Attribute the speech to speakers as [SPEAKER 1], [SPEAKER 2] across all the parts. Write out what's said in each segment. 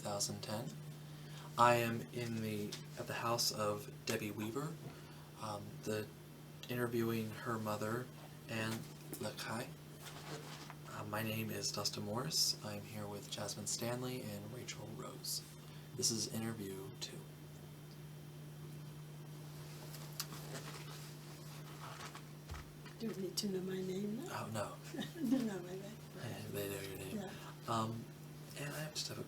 [SPEAKER 1] 2010. I am at the house of Debbie Weaver, interviewing her mother, Anne Leikach. My name is Dustin Morris. I'm here with Jasmine Stanley and Rachel Rose. This is interview 2.
[SPEAKER 2] Do you need to know my name now?
[SPEAKER 1] Oh, no.
[SPEAKER 2] They know my name.
[SPEAKER 1] They know your name.
[SPEAKER 2] Yeah.
[SPEAKER 1] And I just have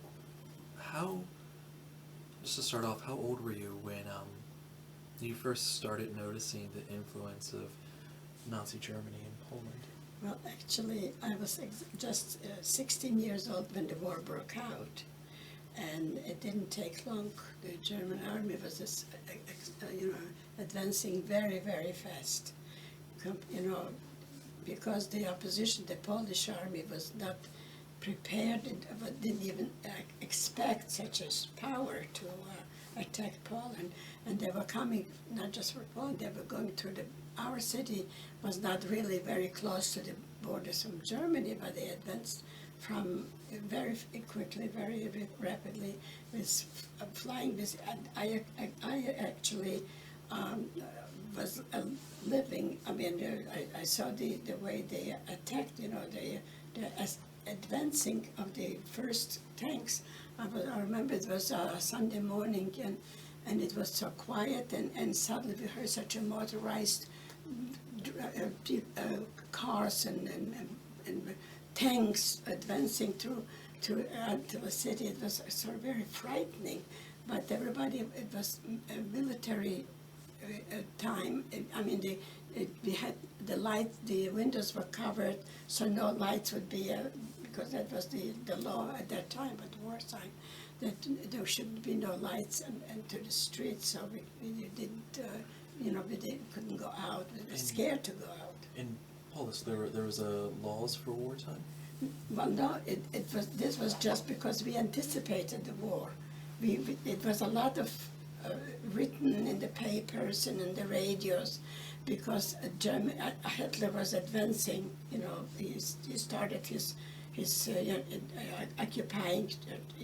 [SPEAKER 1] just to start off, how old were you when you first started noticing the influence of Nazi Germany in Poland?
[SPEAKER 2] Well, actually, I was just 16 years old when the war broke out, and it didn't take long. The German army was, advancing very, very fast. Because the opposition, the Polish army, was not prepared and didn't even expect such a power to attack Poland. And they were coming not just for Poland, they were going through our city was not really very close to the borders of Germany, but they advanced from very quickly, very rapidly, with flying this. I actually was living, I saw the way they attacked, the advancing of the first tanks. I remember it was a Sunday morning, and it was so quiet, and suddenly we heard such a motorized cars and tanks advancing through to the city. It was sort of very frightening, but everybody, it was a military time. We had the light, the windows were covered, so no lights would be, because that was the law at that time, at wartime, that there should be no lights and to the streets, so we couldn't go out. We were scared to go out.
[SPEAKER 1] In Poland, there was laws for wartime?
[SPEAKER 2] Well, no, this was just because we anticipated the war. It was a lot of written in the papers and in the radios, because Hitler was advancing. He started his occupying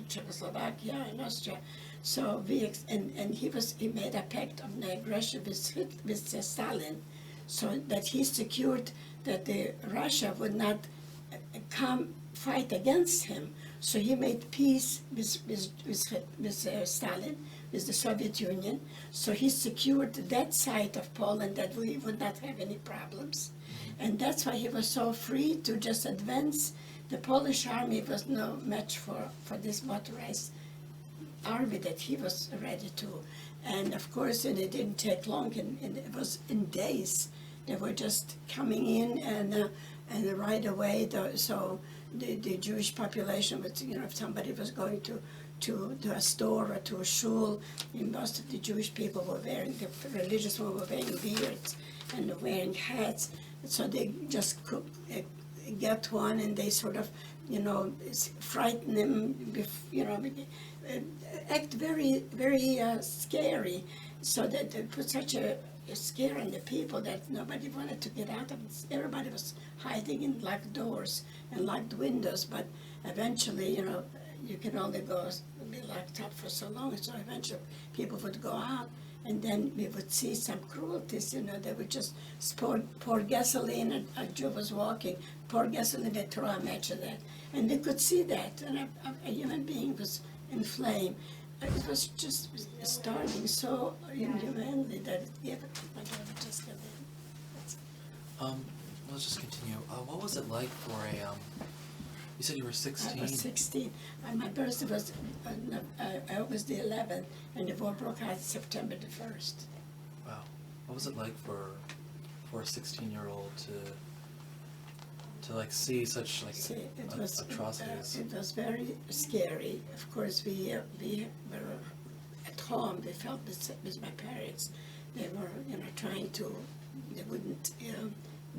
[SPEAKER 2] Czechoslovakia and Austria. So he made a pact of non-aggression with Stalin, so that he secured that Russia would not come fight against him. So he made peace with Stalin, with the Soviet Union. So he secured that side of Poland, that we would not have any problems. And that's why he was so free to just advance. The Polish army was no match for this motorized army that he was ready to. And of course, and it didn't take long, and it was in days. They were just coming in, and right away, so the Jewish population was, if somebody was going to a store or to a shul, most of the Jewish people were wearing, the religious ones were wearing beards and wearing hats. So they just get one, and they sort of, frighten them, act very, very scary, so that they put such a scare on the people that nobody wanted to get out of it. Everybody was hiding in locked doors and locked windows, but eventually, you can only be locked up for so long, so eventually people would go out, and then we would see some cruelties. They would just pour gasoline, and a Jew was walking, pour gasoline, they throw a match at that, and they could see that, and a human being was in flame. It was just starting so inhumanly that it gave it. My daughter just got in.
[SPEAKER 1] Let's just continue. What was it like for you said you were 16?
[SPEAKER 2] I was 16. And my birthday was August the 11th, and the war broke out September the 1st.
[SPEAKER 1] Wow. What was it like for a 16-year-old to see such atrocities?
[SPEAKER 2] It was very scary. Of course, we were at home. We felt with my parents. They were, trying to. They wouldn't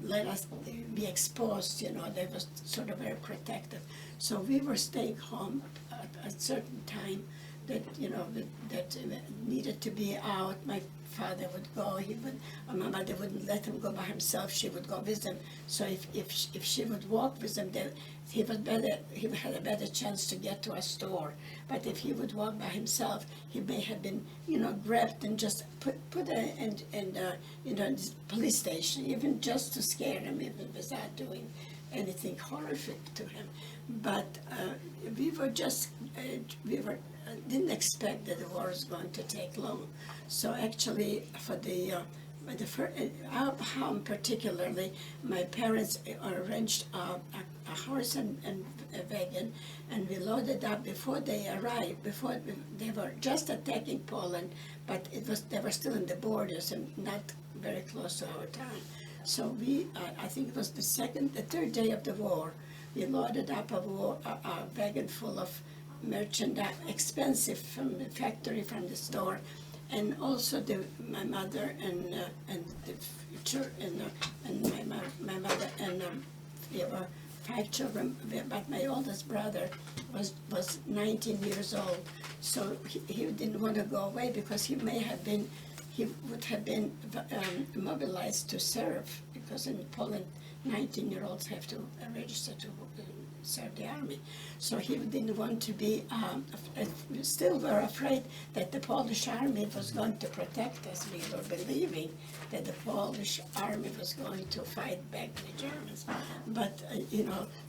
[SPEAKER 2] let us be exposed. They were sort of very protective. So we were staying home at a certain time. that needed to be out. My father would go. My mother wouldn't let him go by himself. She would go with him. So if she would walk with him, then he had a better chance to get to a store. But if he would walk by himself, he may have been, grabbed and just put in the police station, even just to scare him, even without doing anything horrific to him. But we didn't expect that the war was going to take long. So actually, for our home particularly, my parents arranged a horse and a wagon, and we loaded up before they arrived. Before they were just attacking Poland, but they were still in the borders and not very close to our town. So I think it was the third day of the war. We loaded up a wagon full of merchandise, expensive from the factory, from the store, and also my mother and the future and my mother and we were 5 children, but my oldest brother was 19 years old, so he didn't want to go away because he would have been mobilized to serve, because in Poland 19-year-olds have to register to serve the army. So he didn't want to be, still were afraid that the Polish army was going to protect us. We were believing that the Polish army was going to fight back the Germans. But,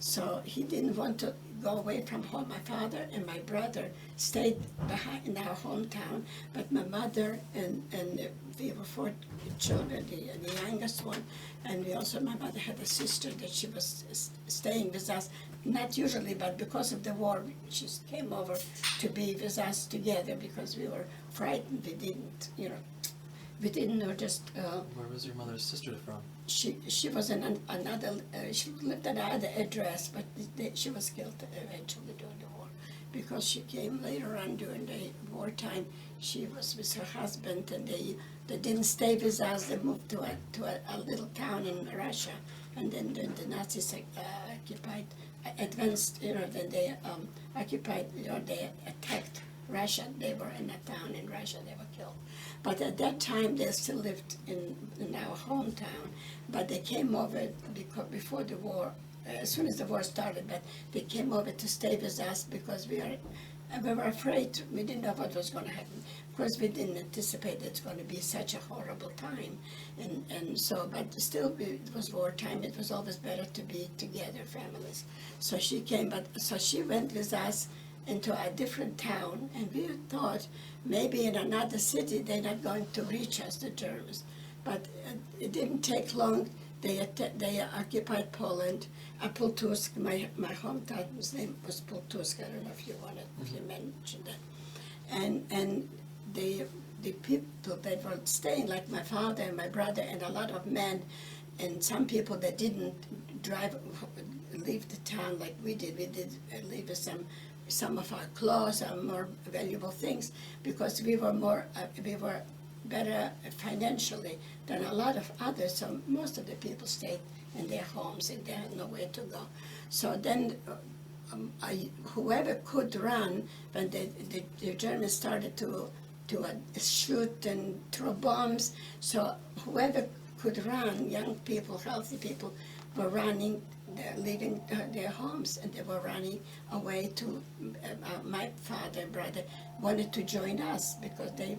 [SPEAKER 2] so he didn't want to go away from home. My father and my brother stayed behind in our hometown, but my mother and we were 4 children, the youngest one, and my mother had a sister that she was staying with us, not usually, but because of the war, she came over to be with us together because we were frightened. We didn't know just.
[SPEAKER 1] Where was your mother's sister from?
[SPEAKER 2] She was in another. She lived at another address, but she was killed eventually during the war, because she came later on during the wartime. She was with her husband, and they didn't stay with us. They moved to a little town in Russia, and then the Nazis then they occupied, they attacked Russia. They were in a town in Russia. They were killed. But at that time, they still lived in our hometown. But they came over before the war, as soon as the war started. But they came over to stay with us because we were afraid. We didn't know what was going to happen. Of course, we didn't anticipate it's going to be such a horrible time. And so, but still, it was wartime. It was always better to be together, families. So she came, so she went with us into a different town, and we thought maybe in another city they're not going to reach us, the Germans. But it didn't take long. They occupied Poland. Pultusk, my hometown's name was Pultusk. I don't know if you mentioned that. And the people that were staying, like my father and my brother and a lot of men, and some people that didn't leave the town like we did. We did leave some of our clothes, our more valuable things, because we were better financially than a lot of others. So most of the people stayed in their homes and they had nowhere to go. So then whoever could run, when the Germans started to shoot and throw bombs, so whoever could run, young people, healthy people, were running, leaving their homes, and they were running away to, my father and brother wanted to join us because they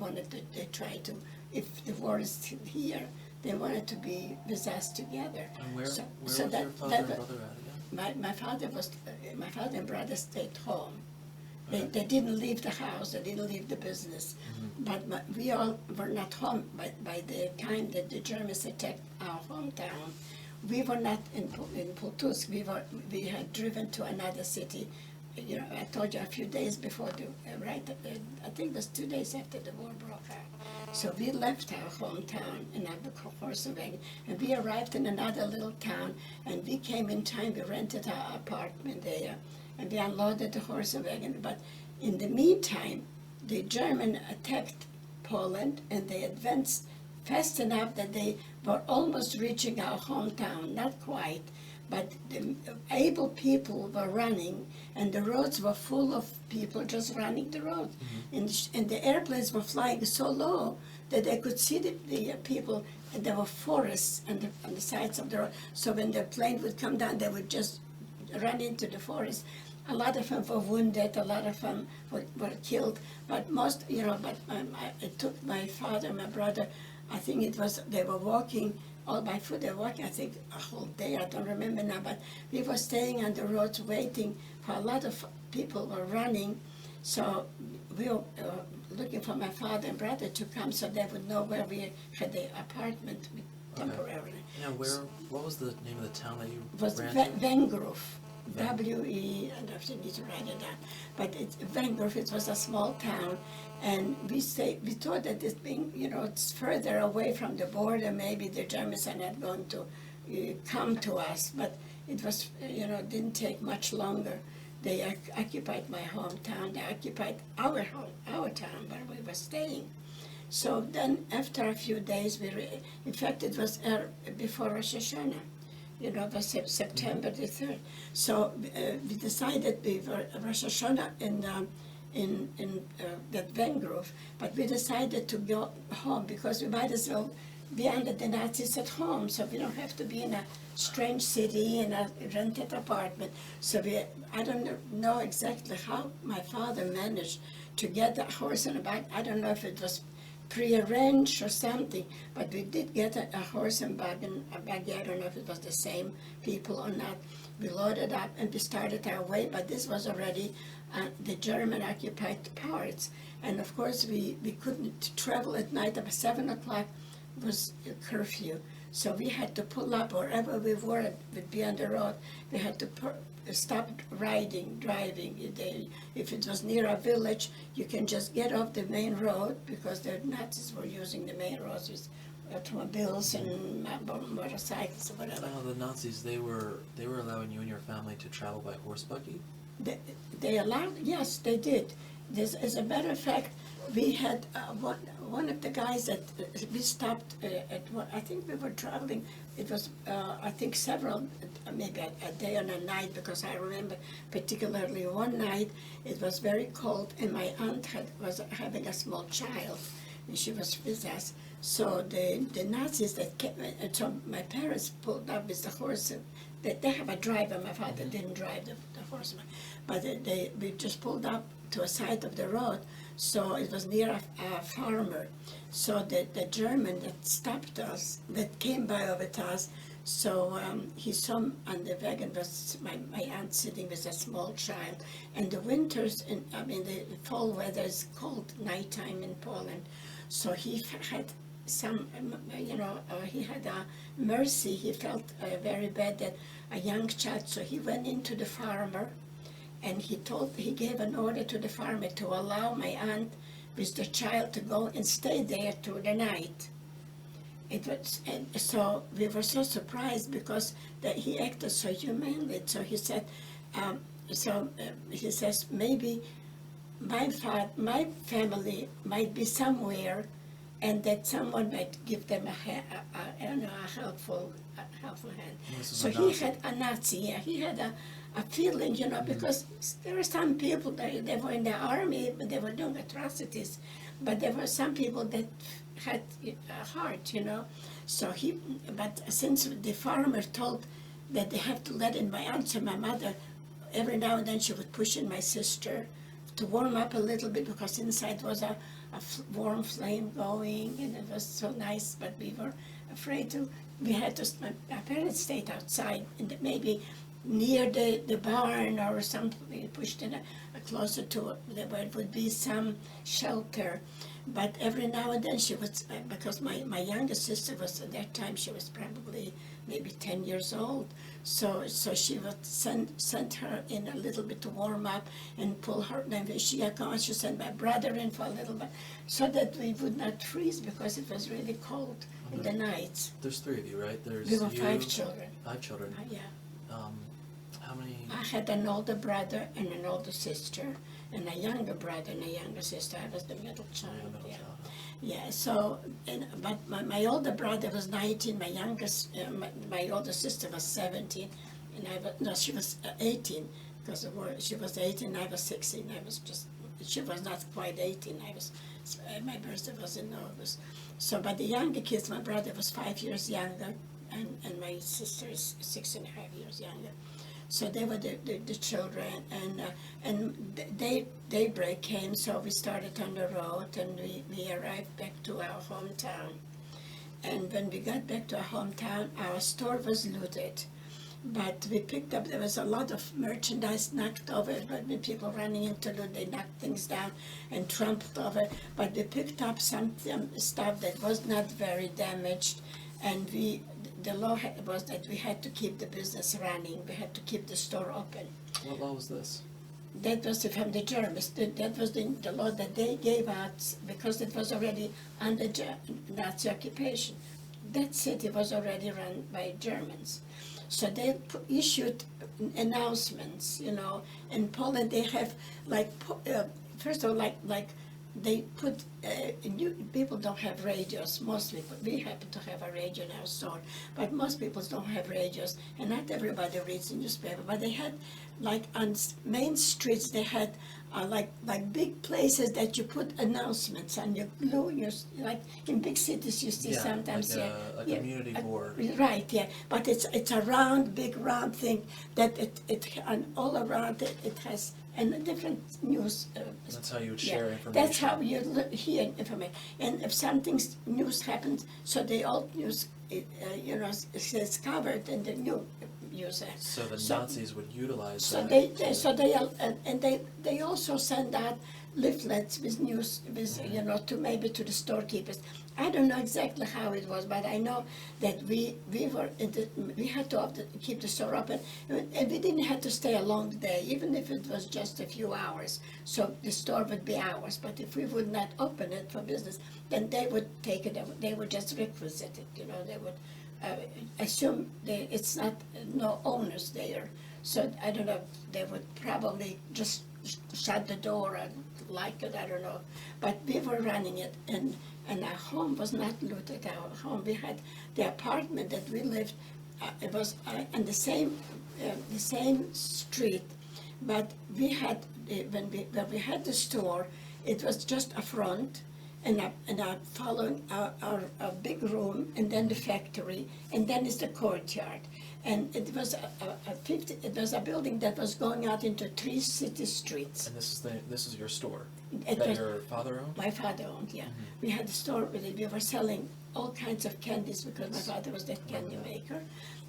[SPEAKER 2] tried to, if the war is still here, they wanted to be with us together.
[SPEAKER 1] And where was your father and brother at again?
[SPEAKER 2] My father and brother stayed home. They didn't leave the house, they didn't leave the business. Mm-hmm. But we all were not home by the time that the Germans attacked our hometown. We were not in Pultusk. We had driven to another city. I told you a few days before I think it was 2 days after the war broke out. So we left our hometown in a horse and wagon, and we arrived in another little town, and we came in time. We rented our apartment there, and we unloaded the horse and wagon. But in the meantime, the German attacked Poland, and they advanced fast enough that they were almost reaching our hometown, not quite, but the able people were running, and the roads were full of people just running the road. And the airplanes were flying so low that they could see the people, and there were forests on the sides of the road. So when the plane would come down, they would just run into the forest. A lot of them were wounded, a lot of them were killed, but most, it took my father, my brother, I think they were walking all by foot, they were walking, I think, a whole day, I don't remember now, but we were staying on the roads waiting for a lot of people were running, so we were looking for my father and brother to come so they would know where we had the apartment temporarily.
[SPEAKER 1] Yeah, what was the name of the town that you
[SPEAKER 2] It was
[SPEAKER 1] ran to?
[SPEAKER 2] Vengrove. W-E, I don't need to write it down, but it's Vengrove, it was a small town, and we thought that this being, it's further away from the border, maybe the Germans are not going to come to us, but it was, didn't take much longer. They occupied my hometown, they occupied our town where we were staying. So then, after a few days, in fact, it was before Rosh Hashanah. It was September the 3rd. So we decided we were Rosh Hashanah in that Vengrove, but we decided to go home because we might as well be under the Nazis at home, so we don't have to be in a strange city in a rented apartment. So I don't know exactly how my father managed to get a horse and a bag. I don't know if it was prearranged or something, but we did get a horse and buggy. I don't know if it was the same people or not. We loaded up and we started our way, but this was already the German occupied parts. And of course we couldn't travel at night. About 7 o'clock was a curfew. So we had to pull up wherever we were, it would be on the road. We had to stop driving. If it was near a village, you can just get off the main road because the Nazis were using the main roads with automobiles and motorcycles or whatever.
[SPEAKER 1] Oh, the Nazis, they were allowing you and your family to travel by horse buggy?
[SPEAKER 2] They allowed, yes, they did. As a matter of fact, we had one of the guys that we stopped I think we were traveling, it was, I think several, maybe a day and a night, because I remember particularly one night, it was very cold, and my aunt was having a small child, and she was with us. So the Nazis that came, and so my parents pulled up with the horse, they have a driver, my father didn't drive the horse, but we just pulled up to a side of the road, so it was near a farmer. So the German that stopped us, that came by with us, so he saw on the wagon was my aunt sitting with a small child. And the winters, the fall weather is cold nighttime in Poland. So he had some, he had a mercy. He felt very bad that a young child, so he went into the farmer, and he gave an order to the farmer to allow my aunt with the child to go and stay there through the night. And so we were so surprised because that he acted so humanely. So he said, he says, maybe my family might be somewhere, and that someone might give them a helpful hand. So he had a Nazi, yeah, he had a feeling, because there are some people that they were in the army, but they were doing atrocities, but there were some people that had a heart, So but since the farmer told that they have to let in my aunt and my mother, every now and then she would push in my sister to warm up a little bit, because inside was a warm flame going, and it was so nice, but we were afraid to. We had to. My parents stayed outside, and maybe near the barn or something, pushed in closer to where it would be some shelter. But every now and then she was, because my youngest sister was, at that time, she was probably maybe 10 years old. So she would send her in a little bit to warm up and pull her, then she sent my brother in for a little bit, so that we would not freeze, because it was really cold in the nights.
[SPEAKER 1] There's 3 of you, right?
[SPEAKER 2] We were 5 children.
[SPEAKER 1] 5 children?
[SPEAKER 2] Yeah.
[SPEAKER 1] How many?
[SPEAKER 2] I had an older brother and an older sister, and a younger brother and a younger sister. I was the middle child.
[SPEAKER 1] Middle child.
[SPEAKER 2] Yeah. So, but my older brother was 19. My older sister was 17. and no, she was 18, because she was 18, I was 16, she was not quite 18, my birthday was in August. So, but the younger kids, my brother was 5 years younger, and my sister is 6.5 years younger. So they were the children, and daybreak came, so we started on the road, and we arrived back to our hometown. And when we got back to our hometown, our store was looted. But we picked up, there was a lot of merchandise knocked over, but when people running into loot, they knocked things down and trampled over. But we picked up some stuff that was not very damaged, and the law was that we had to keep the business running. We had to keep the store open.
[SPEAKER 1] What law was this?
[SPEAKER 2] That was from the Germans. That was the law that they gave out because it was already under Nazi occupation. That city was already run by Germans. So they issued announcements, In Poland they have, first of all, they put, people don't have radios, most people. We happen to have a radio in our store, but most people don't have radios, and not everybody reads the newspaper. But they had, on main streets, they had big places that you put announcements on. You glue, like in big cities you see sometimes.
[SPEAKER 1] Like a community board.
[SPEAKER 2] Right, yeah. But it's a big round thing that and all around it has and different news.
[SPEAKER 1] That's how you would share information.
[SPEAKER 2] That's how you hear information. And if something's news happens, so the old news, it's covered in the new news.
[SPEAKER 1] So the Nazis would utilize
[SPEAKER 2] so
[SPEAKER 1] that.
[SPEAKER 2] They also send out leaflets with news, to maybe to the storekeepers. I don't know exactly how it was, but I know that we had to keep the store open, and we didn't have to stay a long day, even if it was just a few hours. So the store would be ours, but if we would not open it for business, then they would take it. They would just requisite it. They would assume it's not no owners there. So I don't know. They would probably just shut the door and like it. I don't know. But we were running it, and our home was not looted. Our home, we had the apartment that we lived. It was on the same street, but we had when we had the store, it was just a front, and following our big room, and then the factory, and then is the courtyard. And it was it was a building that was going out into 3 city streets.
[SPEAKER 1] And this is your store
[SPEAKER 2] It
[SPEAKER 1] that
[SPEAKER 2] was
[SPEAKER 1] your father owned?
[SPEAKER 2] My father owned, yeah. We had a store with it. We were selling all kinds of candies because my father was that candy maker.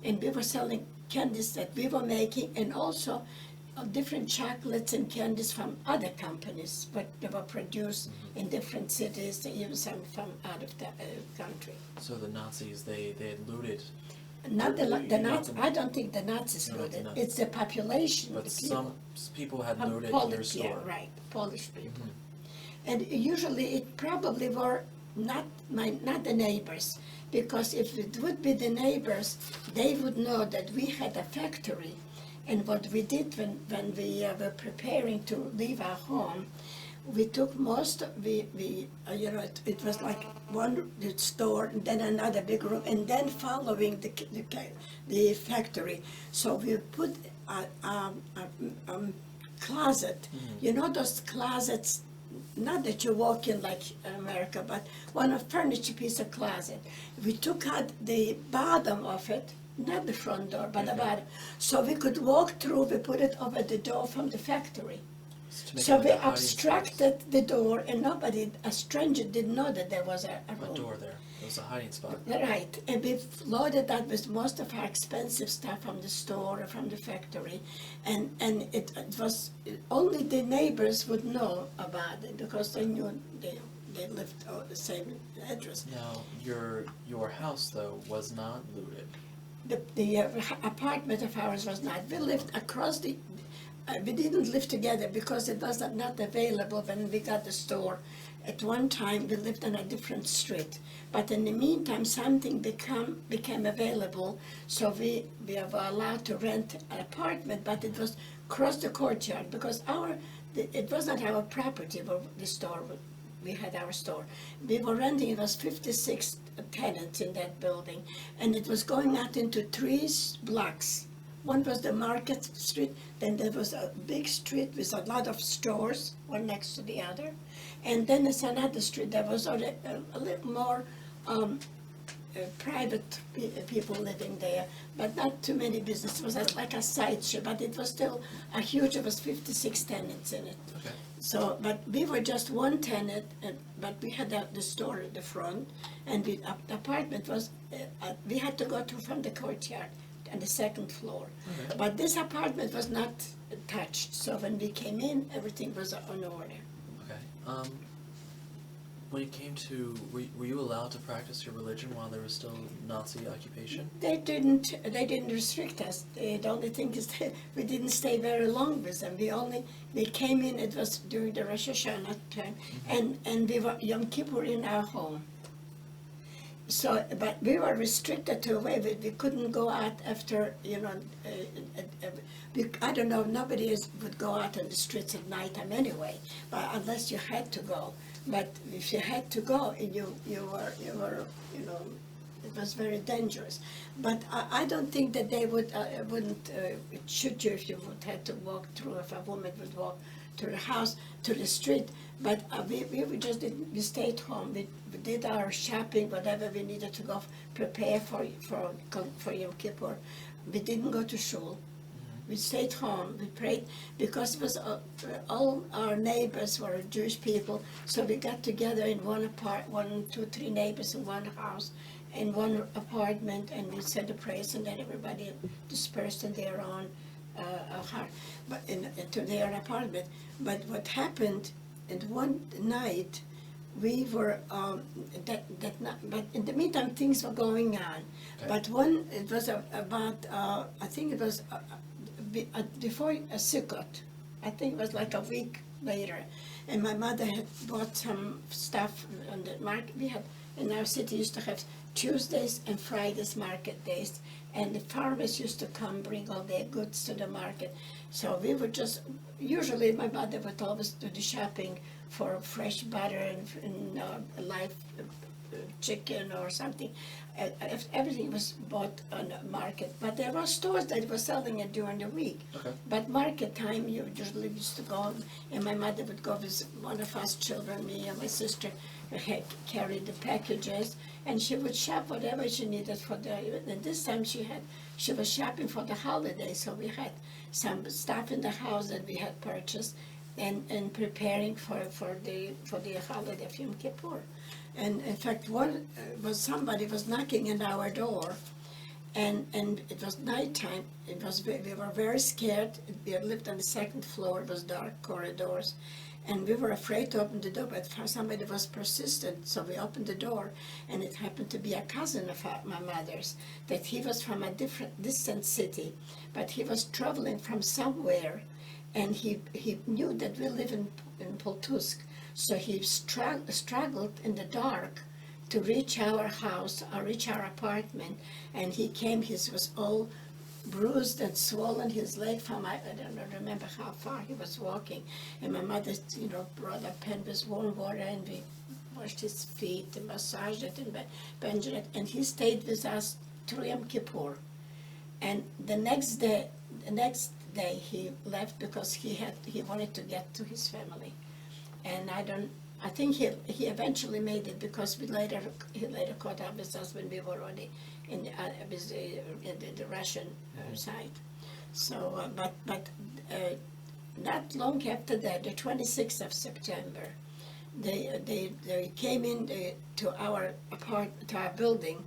[SPEAKER 2] And we were selling candies that we were making, and also different chocolates and candies from other companies, but they were produced in different cities, even some from out of the country.
[SPEAKER 1] So the Nazis, they had looted.
[SPEAKER 2] Not the Nazis. I don't think the Nazis looted. It's the population.
[SPEAKER 1] But
[SPEAKER 2] the
[SPEAKER 1] some people had looted your store.
[SPEAKER 2] Yeah, right. Polish people. And usually it probably were not the neighbors, because if it would be the neighbors, they would know that we had a factory. And what we did when we were preparing to leave our home, we took it was like one store, and then another big room, and then following the factory. So we put a closet. Those closets, not that you walk in like America, but one of furniture piece of closet. We took out the bottom of it, not the front door, but the bottom. So we could walk through. We put it over the door from the factory. So we obstructed the door, and a stranger didn't know that there was a room.
[SPEAKER 1] A door there. It was a hiding spot.
[SPEAKER 2] Right, and we loaded that with most of our expensive stuff from the store or from the factory, and it was only the neighbors would know about it because they knew they lived on the same address.
[SPEAKER 1] Now, your house though was not looted.
[SPEAKER 2] The apartment of ours was not. We lived across the. We didn't live together because it was not available when we got the store. At one time, we lived on a different street. But in the meantime, something became available, so we were allowed to rent an apartment, but it was across the courtyard because it was not our property, the store. We had our store. We were renting, it was 56 tenants in that building, and it was going out into 3 blocks One was the Market Street, then there was a big street with a lot of stores, one next to the other. And then there's another street that was a little more private people living there, but not too many businesses. It was like a side street, but it was still a huge, it was 56 tenants in it.
[SPEAKER 1] Okay.
[SPEAKER 2] So, but we were just one tenant, but we had the store at the front, and the apartment was, we had to go to from the courtyard and the second floor.
[SPEAKER 1] Okay.
[SPEAKER 2] But this apartment was not touched, so when we came in, everything was on order.
[SPEAKER 1] Okay. When it came to, were you allowed to practice your religion while there was still Nazi occupation?
[SPEAKER 2] They didn't restrict us. The only thing is that we didn't stay very long with them. We came in, it was during the Rosh Hashanah time, and we were Yom Kippur in our home. So, but we were restricted to a way that we couldn't go out after, I don't know, nobody would go out on the streets at night time anyway, but unless you had to go. But if you had to go, you were, it was very dangerous. But I don't think that they wouldn't shoot you if you would have to walk through, if a woman would walk to the house, to the street. But we just didn't, we stayed home. We did our shopping, whatever we needed to go prepare for Yom Kippur. We didn't go to shul. We stayed home, we prayed, because it was all our neighbors were Jewish people, so we got together in one, two, three neighbors in one house, in one apartment, and we said the prayers, and then everybody dispersed in their own to their apartment. But what happened, and one night, we were but in the meantime things were going on.
[SPEAKER 1] Okay.
[SPEAKER 2] But it was about I think it was before Sukkot. I think it was like a week later, and my mother had bought some stuff on the market. We had in our city used to have Tuesdays and Fridays market days, and the farmers used to come bring all their goods to the market. So we would just usually my mother would always do the shopping for fresh butter and live chicken or something. Everything was bought on the market, but there were stores that were selling it during the week.
[SPEAKER 1] Okay.
[SPEAKER 2] But market time, you usually used to go, and my mother would go with one of us children, me and my sister, had carried the packages, and she would shop whatever she needed for the. And this time she was shopping for the holiday, so we had some stuff in the house that we had purchased, and preparing for the holiday of Yom Kippur. And in fact, somebody was knocking at our door, and it was nighttime. We were very scared. We lived on the second floor. It was dark corridors, and we were afraid to open the door. But somebody was persistent, so we opened the door, and it happened to be a cousin of my mother's. That he was from a distant city, but he was traveling from somewhere, and he knew that we live in Poltusk. So he struggled in the dark to reach our house or reach our apartment, and he came. He was all bruised and swollen. His leg from I don't remember how far he was walking. And my mother, brought a pan with warm water, and we washed his feet and massaged it and bandaged it. And he stayed with us through Yom Kippur. And the next day he left because he wanted to get to his family. And I think he eventually made it because he later caught up with us when we were already in the Russian side. So, but not long after that, the 26th of September, they came in to our building,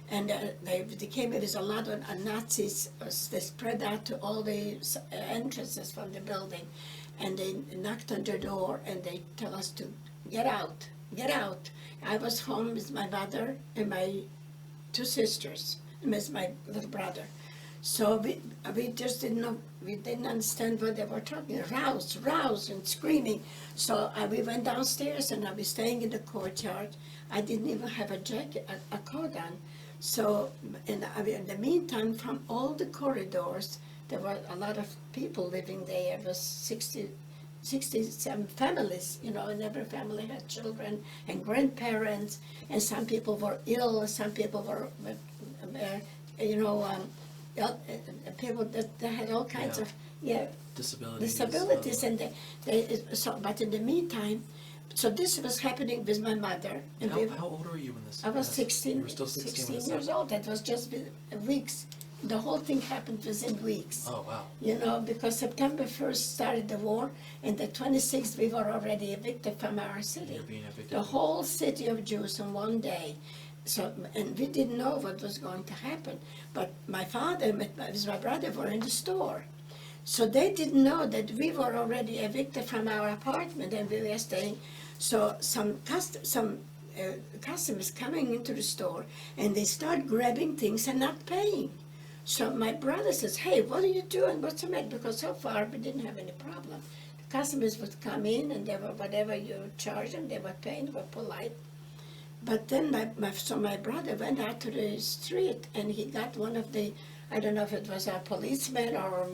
[SPEAKER 2] and they came in with a lot of Nazis. They spread out to all the entrances from the building. And they knocked on the door, and they tell us to get out. I was home with my mother and my two sisters, and with my little brother. So we just didn't know, we didn't understand what they were talking. Rouse, and screaming. So we went downstairs, and I was staying in the courtyard. I didn't even have a jacket, a coat on. So in the meantime, from all the corridors, there were a lot of people living there. It was 67 families, and every family had children and grandparents, and some people were ill, some people were, people that had all kinds
[SPEAKER 1] Yeah.
[SPEAKER 2] of disabilities, and but in the meantime, so this was happening with my mother. And
[SPEAKER 1] How old were you when this?
[SPEAKER 2] I was 16,
[SPEAKER 1] You were still 16 when this
[SPEAKER 2] years
[SPEAKER 1] happened?
[SPEAKER 2] old. That was just weeks. The whole thing happened within weeks.
[SPEAKER 1] Oh, wow.
[SPEAKER 2] You know, because September 1st started the war, and the 26th we were already evicted from our city.
[SPEAKER 1] You're being evicted.
[SPEAKER 2] The whole city of Jews in one day. So, and we didn't know what was going to happen. But my father with my brother were in the store. So they didn't know that we were already evicted from our apartment and we were staying. So some customers coming into the store, and they start grabbing things and not paying. So my brother says, "Hey, what are you doing? What's the matter?" Because so far we didn't have any problem. The customers would come in and they were, whatever you charge them, they were paying, they were polite. But then my brother went out to the street and he got one of the, I don't know if it was a policeman or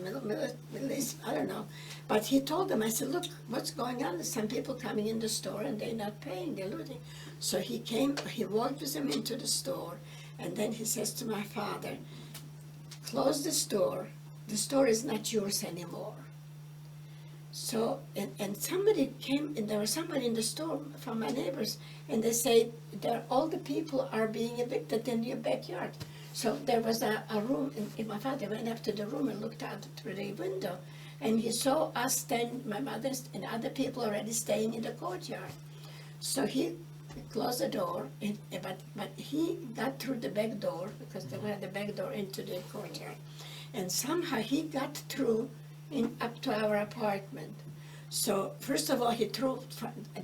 [SPEAKER 2] milice, I don't know. But he told them, I said, "Look, what's going on? There's some people coming in the store and they're not paying, they're looting." So he walked with them into the store, and then he says to my father, "Close the store is not yours anymore." So, and somebody came, and there was somebody in the store from my neighbors, and they say, all the people are being evicted in your backyard. So there was a room, and my father went up to the room and looked out through the window, and he saw us stand, my mother and other people already staying in the courtyard. So he closed the door, but he got through the back door, because they had the back door into the courtyard. And somehow he got through up to our apartment. So first of all, he threw,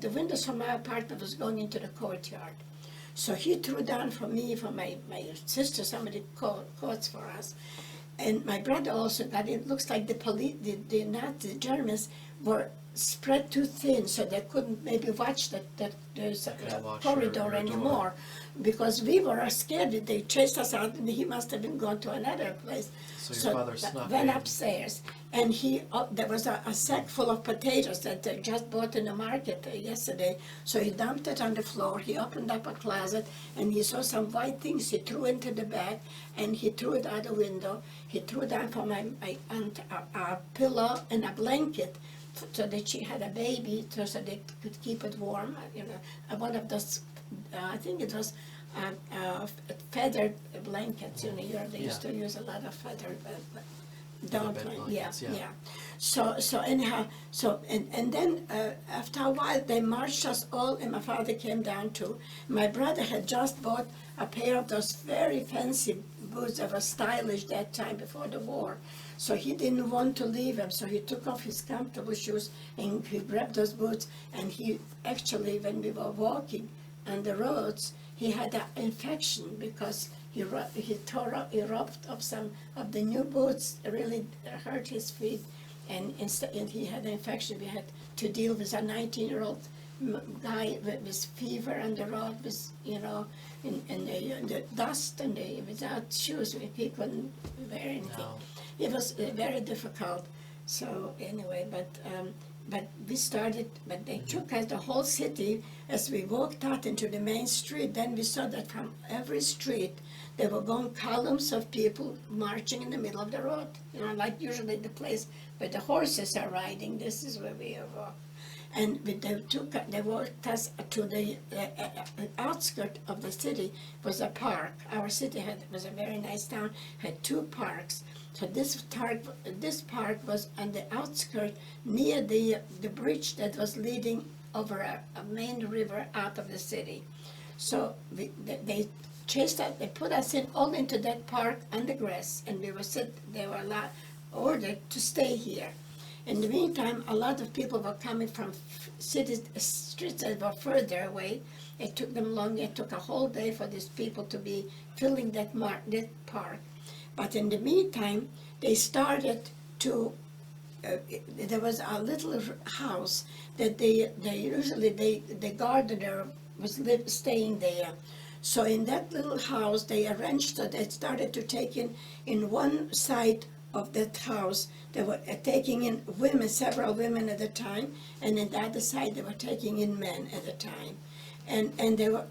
[SPEAKER 2] the windows from my apartment was going into the courtyard. So he threw down for me, for my sister, somebody coats for us. And my brother also got in. It looks like the police, the Germans were spread too thin, so they couldn't maybe watch that corridor anymore, because we were scared that they chased us out, and he must have been gone to another place.
[SPEAKER 1] So your father snuck
[SPEAKER 2] went
[SPEAKER 1] in.
[SPEAKER 2] upstairs, and there was a sack full of potatoes that they just bought in the market yesterday. So he dumped it on the floor. He opened up a closet, and he saw some white things. He threw into the bag, and he threw it out the window. He threw down for my aunt a pillow and a blanket, so that she had a baby, so they could keep it warm. You know, one of those, I think it was feathered blankets. You know, they used to use a lot of feathered down. Yeah. So anyhow, and then after a while they marched us all, and my father came down too. My brother had just bought a pair of those very fancy boots that were stylish that time before the war. So he didn't want to leave them, so he took off his comfortable shoes and he grabbed those boots, and he actually, when we were walking on the roads, he had an infection because he rubbed up some of the new boots, really hurt his feet, and he had an infection. We had to deal with a 19-year-old guy with fever on the road, with, you know, in the dust, and without shoes, he couldn't wear anything.
[SPEAKER 1] No.
[SPEAKER 2] It was very difficult. So anyway, but we started, but they took us the whole city. As we walked out into the main street, then we saw that from every street there were going columns of people marching in the middle of the road. You know, like usually the place where the horses are riding. This is where we walked. And they walked us to the outskirts of the city. Was a park. Our city was a very nice town, had two parks. So this park was on the outskirts near the bridge that was leading over a main river out of the city. So they chased us, they put us all into that park on the grass, and they were ordered to stay here. In the meantime, a lot of people were coming from streets that were further away. It took them long. It took a whole day for these people to be filling that park. But in the meantime, they started to. There was a little house that the gardener was staying there. So in that little house, they arranged so they started to take in one side of that house, they were taking in women, several women at a time, and in the other side they were taking in men at a time, and they were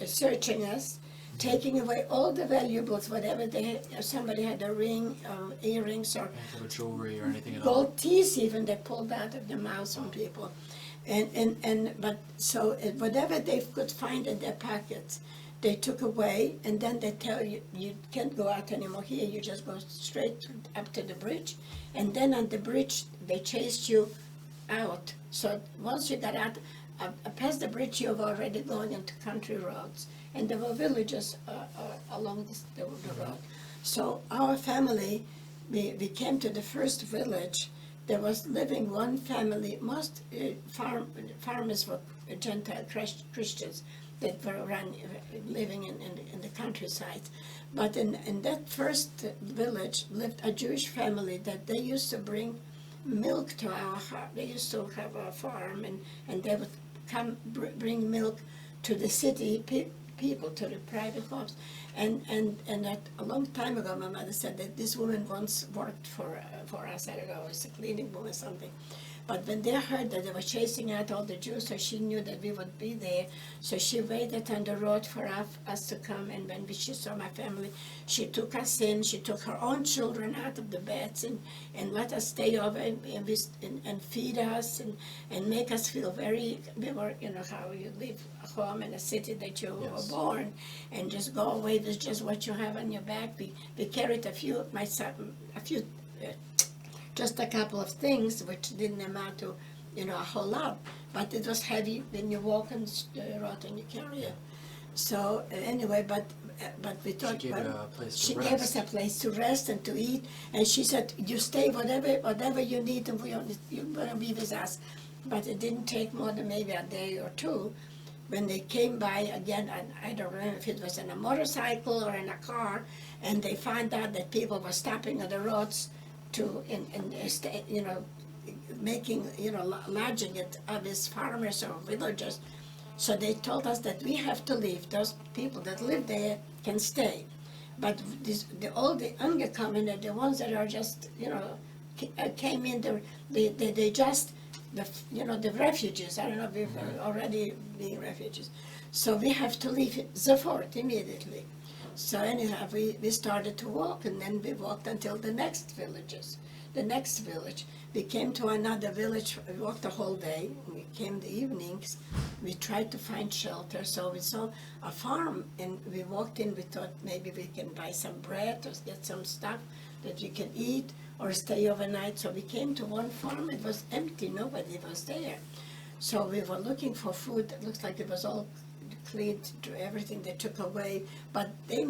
[SPEAKER 2] searching us, taking away all the valuables, whatever they had. If somebody had a ring, earrings, or
[SPEAKER 1] Any type of jewelry or anything at all?
[SPEAKER 2] gold teeth even they pulled out of their mouths on people. But so whatever they could find in their pockets, they took away, and then they tell you, you can't go out anymore here, you just go straight up to the bridge, and then on the bridge, they chased you out. So once you got out, past the bridge, you've already gone into country roads, and there were villages along the road. So our family, we came to the first village. There was living one family. Most farmers were Gentile Christians that were living in the countryside. But in that first village lived a Jewish family that they used to bring milk to our house. They used to have a farm, and they would come bring milk to the city people, to the private homes. And that a long time ago, my mother said that this woman once worked for us. I don't know, it was a cleaning woman or something. But when they heard that they were chasing out all the Jews, so she knew that we would be there. So she waited on the road for us to come. And when she saw my family, she took us in. She took her own children out of the beds and let us stay over and feed us and make us feel very, we were, you know, how you leave a home in a city that you were born and just go away with just what you have on your back. We carried just a couple of things, which didn't amount to, you know, a whole lot, but it was heavy when you walk on the road and you carry it. So anyway, but we thought,
[SPEAKER 1] she
[SPEAKER 2] gave us a place to rest and to eat, and she said, you stay whatever you need, and you're going to be with us. But it didn't take more than maybe a day or two. When they came by again, I don't remember if it was in a motorcycle or in a car, and they found out that people were stopping on the roads to you know, making, you know, lodging it of his farmers or villagers. So they told us that we have to leave. Those people that live there can stay, but all the ungekommen, the ones that are just, you know, came in, they just, the refugees. I don't know, we've already been refugees. So we have to leave sofort, immediately. So anyhow, we started to walk, and then we walked until the next village. We came to another village. We walked the whole day. We came the evenings. We tried to find shelter. So we saw a farm, and we walked in. We thought maybe we can buy some bread or get some stuff that we can eat or stay overnight. So we came to one farm. It was empty. Nobody was there. So we were looking for food. It looks like it was all cleaned, everything they took away, but they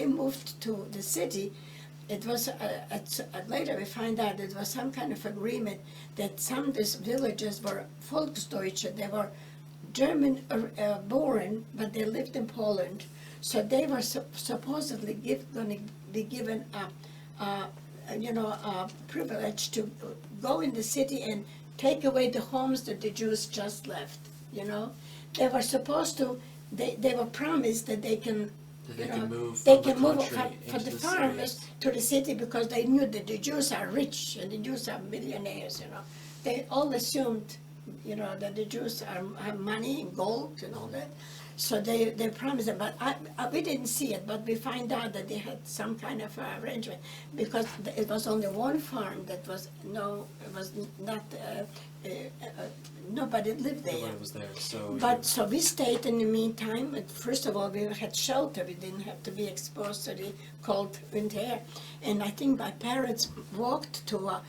[SPEAKER 2] moved to the city. It was later we find out it was some kind of agreement that some of these villages were Volksdeutsche. They were German born, but they lived in Poland. So they were supposedly going to be given a privilege to go in the city and take away the homes that the Jews just left. You know, they were supposed to. They were promised that they can.
[SPEAKER 1] They can move
[SPEAKER 2] from the farmers to the city because they knew that the Jews are rich and the Jews are millionaires. You know, they all assumed, you know, that the Jews have money and gold and all that. So they promised it, but we didn't see it. But we find out that they had some kind of arrangement because it was only one farm that was not. Nobody lived there.
[SPEAKER 1] Nobody was there, so.
[SPEAKER 2] So we stayed in the meantime. And first of all, we had shelter. We didn't have to be exposed to the cold winter air. And I think my parents walked to a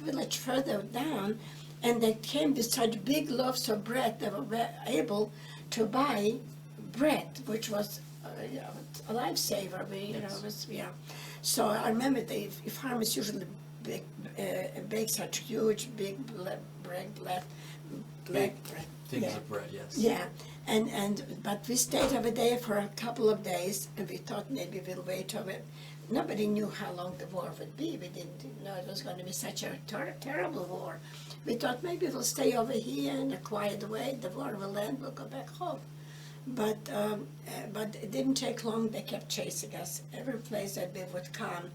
[SPEAKER 2] village further down, and they came with such big loaves of bread. They were able to buy bread, which was a lifesaver. So I remember the farmers usually bake such huge, big black bread.
[SPEAKER 1] Things of bread, yes.
[SPEAKER 2] Yeah, but we stayed over there for a couple of days, and we thought maybe we'll wait over. Nobody knew how long the war would be. We didn't know it was going to be such a terrible war. We thought maybe we'll stay over here in a quiet way. The war will end. We'll go back home. But it didn't take long. They kept chasing us. Every place that we would come,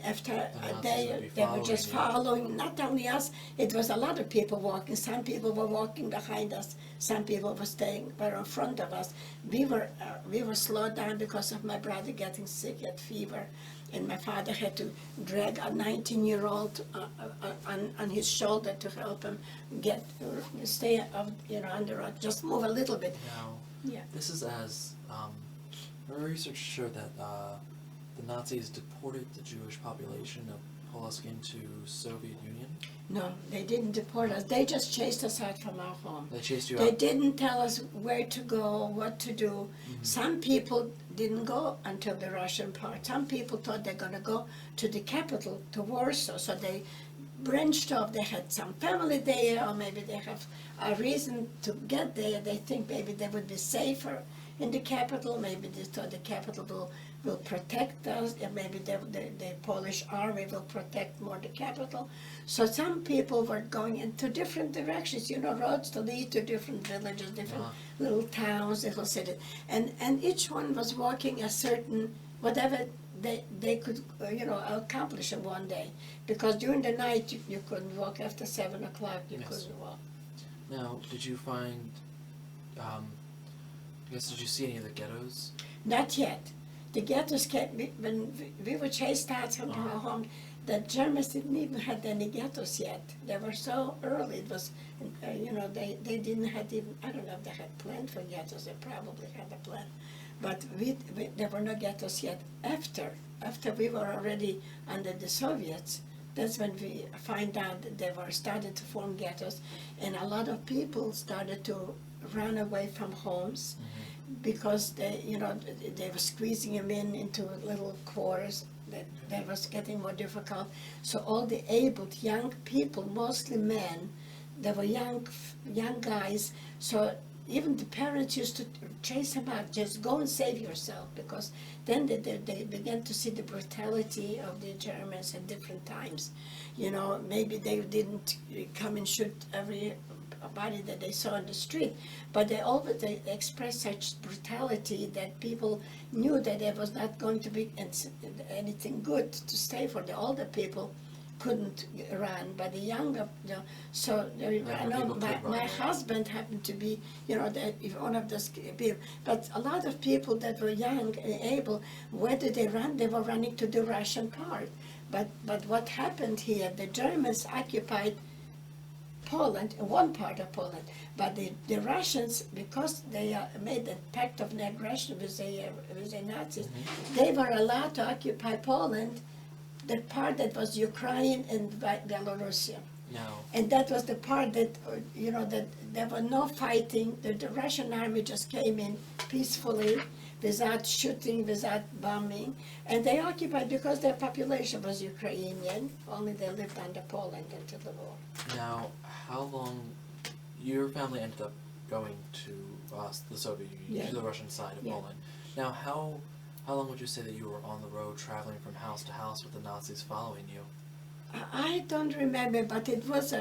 [SPEAKER 2] After
[SPEAKER 1] The
[SPEAKER 2] a
[SPEAKER 1] Nazis
[SPEAKER 2] day,
[SPEAKER 1] would be
[SPEAKER 2] they were just
[SPEAKER 1] following
[SPEAKER 2] following, not only us, it was a lot of people walking. Some people were walking behind us, some people were in front of us. We were slowed down because of my brother getting sick, had fever, and my father had to drag a 19-year-old on his shoulder to help him stay on the road, just move a little bit.
[SPEAKER 1] Now,
[SPEAKER 2] Yeah.
[SPEAKER 1] this is as our research showed that the Nazis deported the Jewish population of Polsk into Soviet Union.
[SPEAKER 2] No, they didn't deport us. They just chased us out from our home.
[SPEAKER 1] They chased you
[SPEAKER 2] They
[SPEAKER 1] out.
[SPEAKER 2] didn't tell us where to go, what to do.
[SPEAKER 1] Mhm.
[SPEAKER 2] Some people didn't go until the Russian part. Some people thought they're going to go to the capital, to Warsaw. So they branched off. They had some family there, or maybe they have a reason to get there. They think maybe they would be safer in the capital. Maybe they thought the capital will protect us. And maybe the Polish army will protect more the capital. So some people were going into different directions, roads to lead to different villages, different little towns, little cities. And each one was walking a certain, whatever they could, accomplish in one day. Because during the night, you couldn't walk. After 7 o'clock, you
[SPEAKER 1] Yes.
[SPEAKER 2] couldn't walk.
[SPEAKER 1] Now, did you find? I guess did you see any of the ghettos?
[SPEAKER 2] Not yet. The ghettos came, when we were chased out from our home, the Germans didn't even have any ghettos yet. They were so early. It was, they didn't have even, I don't know if they had planned for ghettos. They probably had a plan. But there were no ghettos yet. After we were already under the Soviets, that's when we find out that they were started to form ghettos, and a lot of people started to run away from homes because they were squeezing them into little quarters. That was getting more difficult. So all the able young people, mostly men, they were young guys. So even the parents used to chase them out, just go and save yourself, because then they began to see the brutality of the Germans at different times. Maybe they didn't come and shoot everybody that they saw in the street, but they expressed such brutality that people knew that there was not going to be anything good to stay for. The older people couldn't run, but the younger, so I know my husband happened to be, one of those people, but a lot of people that were young and able, where did they run? They were running to the Russian part. But what happened here, the Germans occupied Poland, one part of Poland, but the Russians, because they made a pact of non-aggression with the Nazis, they were allowed to occupy Poland, the part that was Ukraine and Belarus.
[SPEAKER 1] No.
[SPEAKER 2] And that was the part that, that there was no fighting. The Russian army just came in peacefully, without shooting, without bombing. And they occupied because their population was Ukrainian, only they lived under Poland until the war.
[SPEAKER 1] Now, how long, your family ended up going to the Soviet Union, to the Russian side of Poland. Now, how long would you say that you were on the road traveling from house to house with the Nazis following you?
[SPEAKER 2] I don't remember, but it was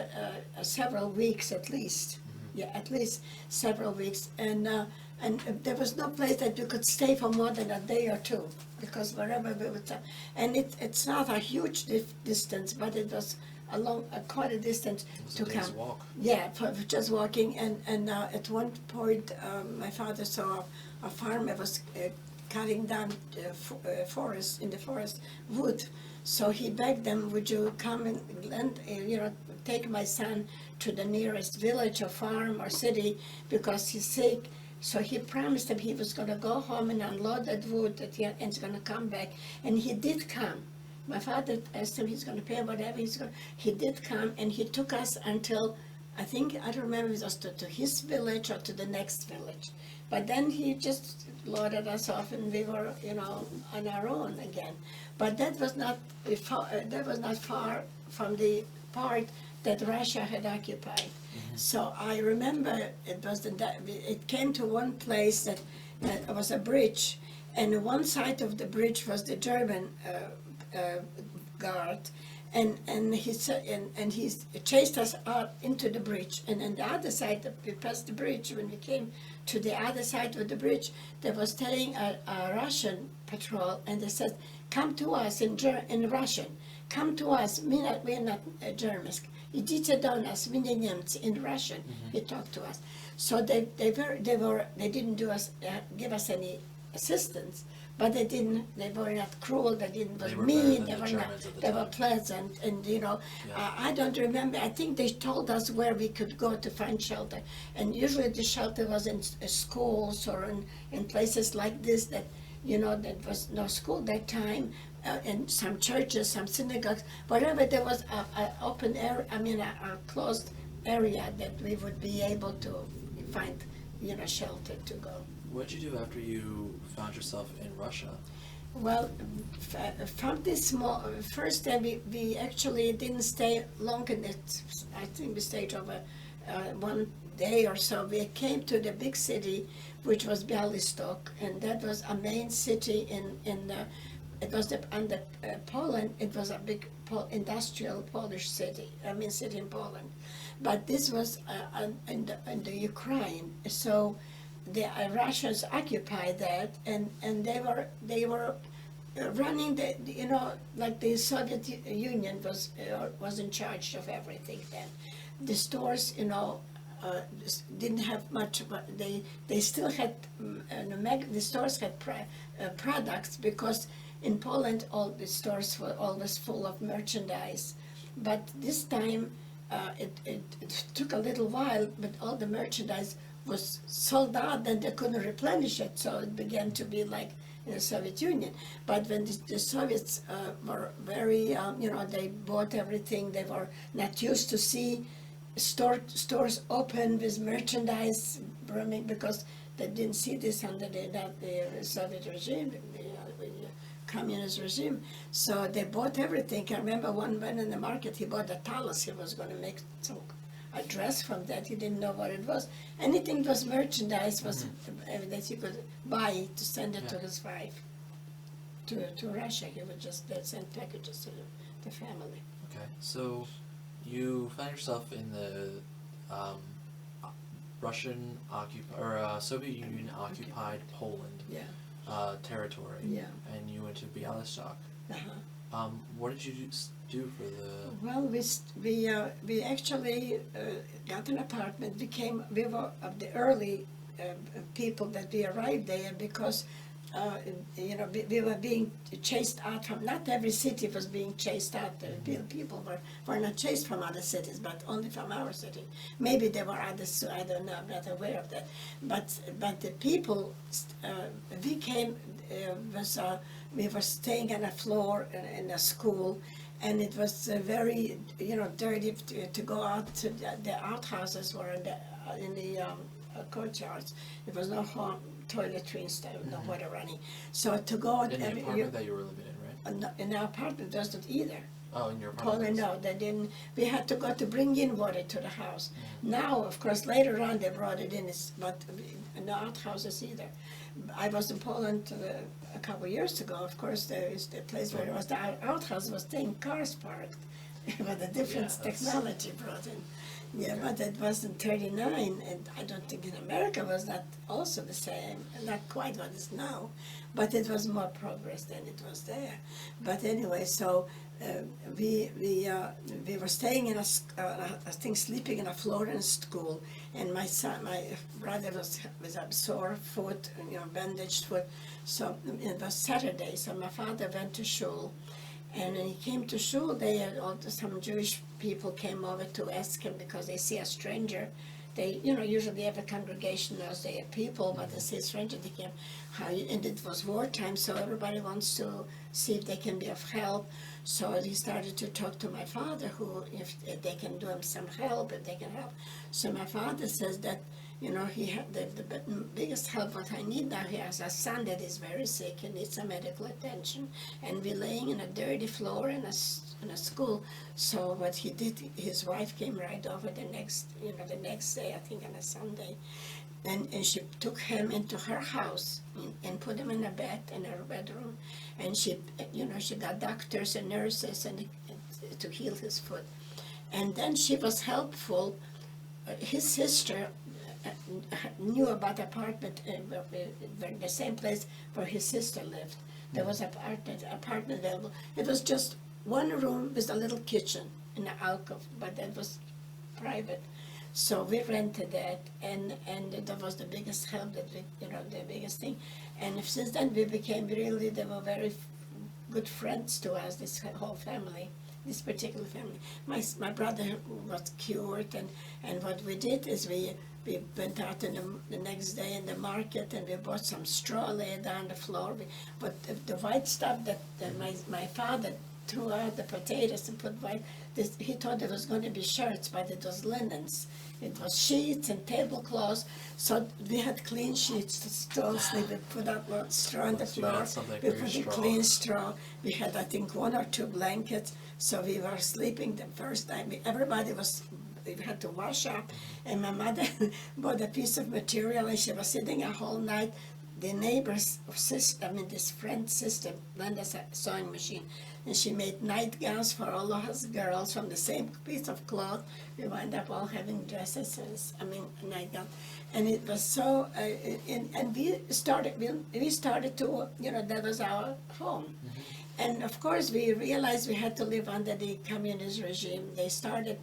[SPEAKER 2] several weeks at least. Yeah, at least several weeks. And there was no place that you could stay for more than a day or two, because wherever we would, and it's not a huge distance, but it was quite a distance to come.
[SPEAKER 1] Walk.
[SPEAKER 2] Yeah, for just walking. And at one point, my father saw a farmer was cutting down forest in the forest wood. So he begged them, would you come and take my son to the nearest village or farm or city because he's sick. So he promised them he was going to go home and unload that wood and he's going to come back. And he did come. My father asked him he's going to pay whatever he's going to. He did come, and he took us until, I don't remember if it was to his village or to the next village. But then he just loaded us off, and we were, on our own again. But that was not far from the part that Russia had occupied. So I remember it came to one place that was a bridge, and one side of the bridge was the German guard, and he chased us out into the bridge, and on the other side, we passed the bridge. When we came to the other side of the bridge, there was staying a Russian patrol, and they said, come to us in Russian. Come to us. We're not Germans. Idите do nas, my nie Niemcy, in Russian. He talked to us. So they didn't give us any assistance, but they were not cruel, they were mean, they were pleasant, and I don't remember, I think they told us where we could go to find shelter, and usually the shelter was in schools or in places like this that that was no school that time, in some churches, some synagogues, wherever there was a open area, a closed area that we would be able to find, shelter to go.
[SPEAKER 1] What did you do after you found yourself in Russia?
[SPEAKER 2] Well, from this first day, we actually didn't stay long in it. I think we stayed over 1 day or so. We came to the big city, which was Białystok, and that was a main city it was under Poland. It was a big industrial Polish city. City in Poland, but this was in the Ukraine. So the Russians occupied that, and they were running like the Soviet Union was in charge of everything then. The stores, didn't have much, but they still had the stores had products, because in Poland all the stores were always full of merchandise. But this time it took a little while, but all the merchandise was sold out and they couldn't replenish it, so it began to be like in the Soviet Union. But when the Soviets were very, they bought everything, they were not used to see stores open with merchandise brimming, because they didn't see this under the Soviet regime, the communist regime. So they bought everything. I remember one man in the market, he bought a talus. He was going to make a dress from that. He didn't know what it was. Anything that was merchandise was that he could buy to send it to his wife, to Russia. He would just send packages to the family.
[SPEAKER 1] Okay, so you found yourself in the Russian Soviet Union occupied Poland territory, and you went to Białystok. What did you do for the?
[SPEAKER 2] Well, we actually got an apartment. We were of the early people that we arrived there, because we were being chased out from, not every city was being chased out. People were not chased from other cities, but only from our city. Maybe there were others too, I don't know, I'm not aware of that. But the people, we were staying on a floor in a school, and it was very, dirty to go out to the outhouses were in the courtyards. There was no toiletry and stuff, no water running. So to go
[SPEAKER 1] in the apartment that you were living in, right?
[SPEAKER 2] In our apartment wasn't either.
[SPEAKER 1] Oh, in your apartment?
[SPEAKER 2] No, they didn't. We had to go to bring in water to the house. Now, of course, later on they brought it in, but no outhouses either. I was in Poland a couple of years ago. Of course, there is the place where it was the outhouse was 10 cars parked, with a different technology brought in. Yeah, but it was in 39, and I don't think in America was that also the same, not quite what it is now, but it was more progress than it was there. But anyway, so we were staying in sleeping in a floor in school, and my brother was with a sore foot, bandaged foot. So it was Saturday, so my father went to shul. And when he came to shul, some Jewish people came over to ask him, because they see a stranger. They, usually every congregation knows they are people, but they see a stranger, they came. And it was wartime, so everybody wants to see if they can be of help. So he started to talk to my father, if they can do him some help, if they can help. So my father says that, he had the biggest help what I need now. He has a son that is very sick and needs some medical attention, and we're laying in a dirty floor in a school. So what he did, his wife came right over the next day, I think on a Sunday, and she took him into her house and put him in a bed in her bedroom, and she got doctors and nurses and to heal his foot, and then she was helpful. His sister knew about the apartment, the same place where his sister lived. There was an apartment available. It was just one room with a little kitchen in an alcove, but that was private. So we rented that, and that was the biggest help that we, the biggest thing. And since then we became really, they were very good friends to us, this whole family, this particular family. My brother was cured, and what we did is we went out the next day in the market, and we bought some straw, laid down the floor. But the white stuff that my father threw out, the potatoes and put white, he thought it was going to be shirts, but it was linens. It was sheets and tablecloths, so we had clean sheets to still sleep. We put up straw on the floor. We put in clean straw. We had, I think, 1 or 2 blankets, so we were sleeping the first time. We had to wash up, and my mother bought a piece of material, and she was sitting a whole night. The neighbor's sister, this friend's sister, lent us a sewing machine, and she made nightgowns for all of us girls from the same piece of cloth. We wound up all having dresses, nightgowns, and it was so. And we started to, that was our home. And of course, we realized we had to live under the communist regime. They started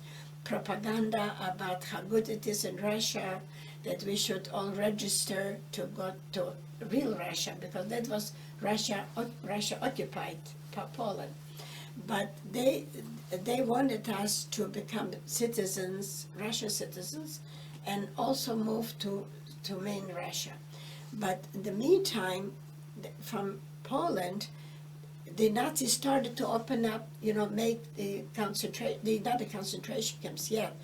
[SPEAKER 2] propaganda about how good it is in Russia, that we should all register to go to real Russia, because that was Russia occupied Poland. But they wanted us to become citizens, Russian citizens, and also move to main Russia. But in the meantime, from Poland, the Nazis started to open up, make the not the concentration camps yet,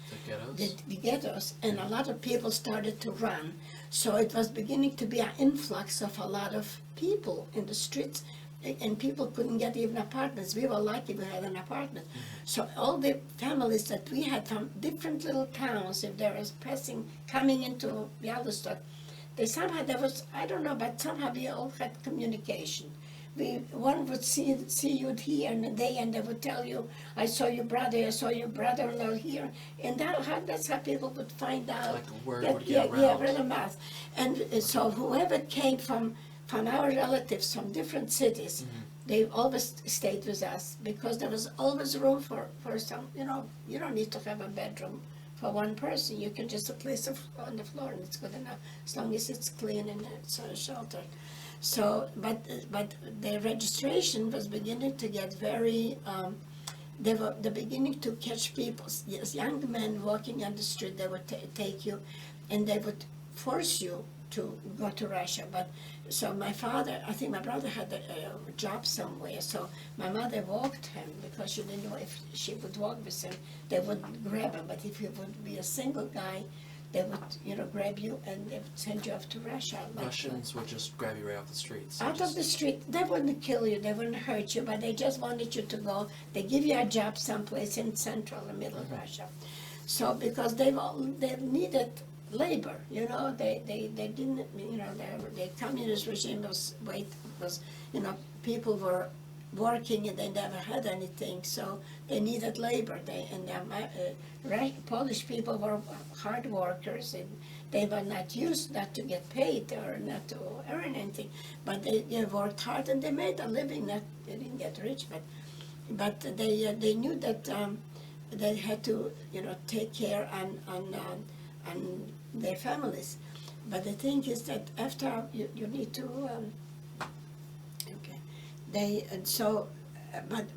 [SPEAKER 2] the ghettos, and a lot of people started to run. So it was beginning to be an influx of a lot of people in the streets, and people couldn't get even apartments. We were lucky we had an apartment. So all the families that we had from different little towns, if there was coming into Bialystok, I don't know, but somehow we all had communication. One would see you here in a day, and they would tell you, I saw your brother-in-law here, and that's how people would find out.
[SPEAKER 1] Like the word would get around.
[SPEAKER 2] Word of mouth. And so whoever came from our relatives from different cities, they always stayed with us, because there was always room for some, you don't need to have a bedroom for one person. You can just place it on the floor, and it's good enough, as long as it's clean and it's sheltered. So, but the registration was beginning to get very, they're beginning to catch people, yes, young men walking on the street. They would take you, and they would force you to go to Russia. But so my brother had a job somewhere, so my mother walked him, because she didn't know if she would walk with him, they wouldn't grab him. But if he would be a single guy, they would, grab you, and they would send you off to Russia.
[SPEAKER 1] Russians would just grab you right off the streets.
[SPEAKER 2] Out of the street. They wouldn't kill you, they wouldn't hurt you, but they just wanted you to go. They give you a job someplace in central and middle of Russia. So, because they needed labor, they didn't, the communist regime was, people were working, and they never had anything, so they needed labor. Polish people were hard workers, and they were not used not to get paid or not to earn anything, but they worked hard, and they made a living. They didn't get rich, but they knew that they had to take care on their families. But the thing is that after you need to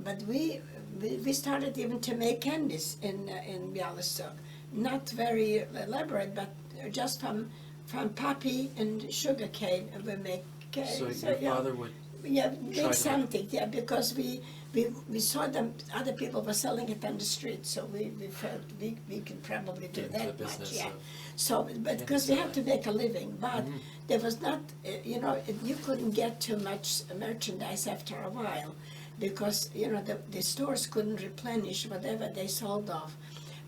[SPEAKER 2] but we started even to make candies in Bialystok. Not very elaborate, but just from poppy and sugar cane, we make candies.
[SPEAKER 1] So your father would
[SPEAKER 2] make something, because we saw them, other people were selling it on the street, so we felt we could probably do that much, So, but because we had to make a living, but there was not, you couldn't get too much merchandise after a while, because, the stores couldn't replenish whatever they sold off.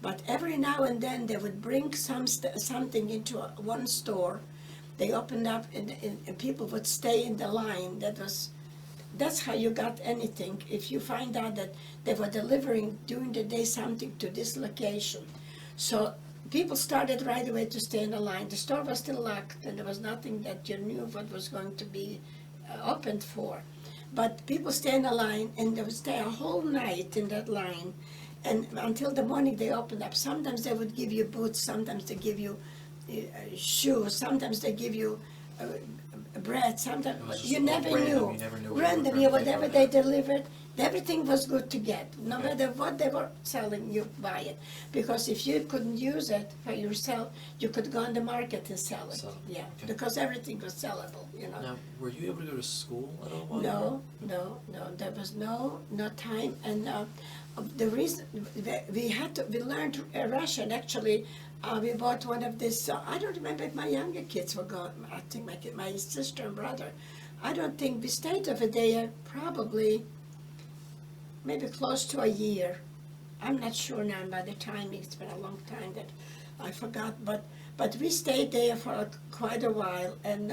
[SPEAKER 2] But every now and then they would bring something into one store. They opened up, and people would stay in the line. That's how you got anything. If you find out that they were delivering during the day something to this location. So people started right away to stay in the line. The store was still locked, and there was nothing that you knew what was going to be opened for. But people stay in a line, and they would stay a whole night in that line, and until the morning they opened up. Sometimes they would give you boots, sometimes they give you shoes, sometimes they give you bread, sometimes,
[SPEAKER 1] It was just
[SPEAKER 2] you
[SPEAKER 1] all
[SPEAKER 2] never
[SPEAKER 1] random.
[SPEAKER 2] knew.
[SPEAKER 1] You never knew what you were
[SPEAKER 2] Random,
[SPEAKER 1] gonna
[SPEAKER 2] yeah,
[SPEAKER 1] pick
[SPEAKER 2] whatever
[SPEAKER 1] up.
[SPEAKER 2] they delivered, everything was good to get. No
[SPEAKER 1] Okay.
[SPEAKER 2] matter what they were selling, you buy it. Because if you couldn't use it for yourself, you could go on the market and sell it.
[SPEAKER 1] Sell it,
[SPEAKER 2] Yeah,
[SPEAKER 1] okay.
[SPEAKER 2] because everything was sellable, you know.
[SPEAKER 1] Now, were you able to go to school at all? While you were-
[SPEAKER 2] No, there was no time, and the reason, we learned Russian, actually. We bought one of these, I don't remember if my younger kids were going, I think my sister and brother. I don't think, we stayed over there probably maybe close to a year. I'm not sure now by the time, it's been a long time that I forgot, but we stayed there for quite a while, and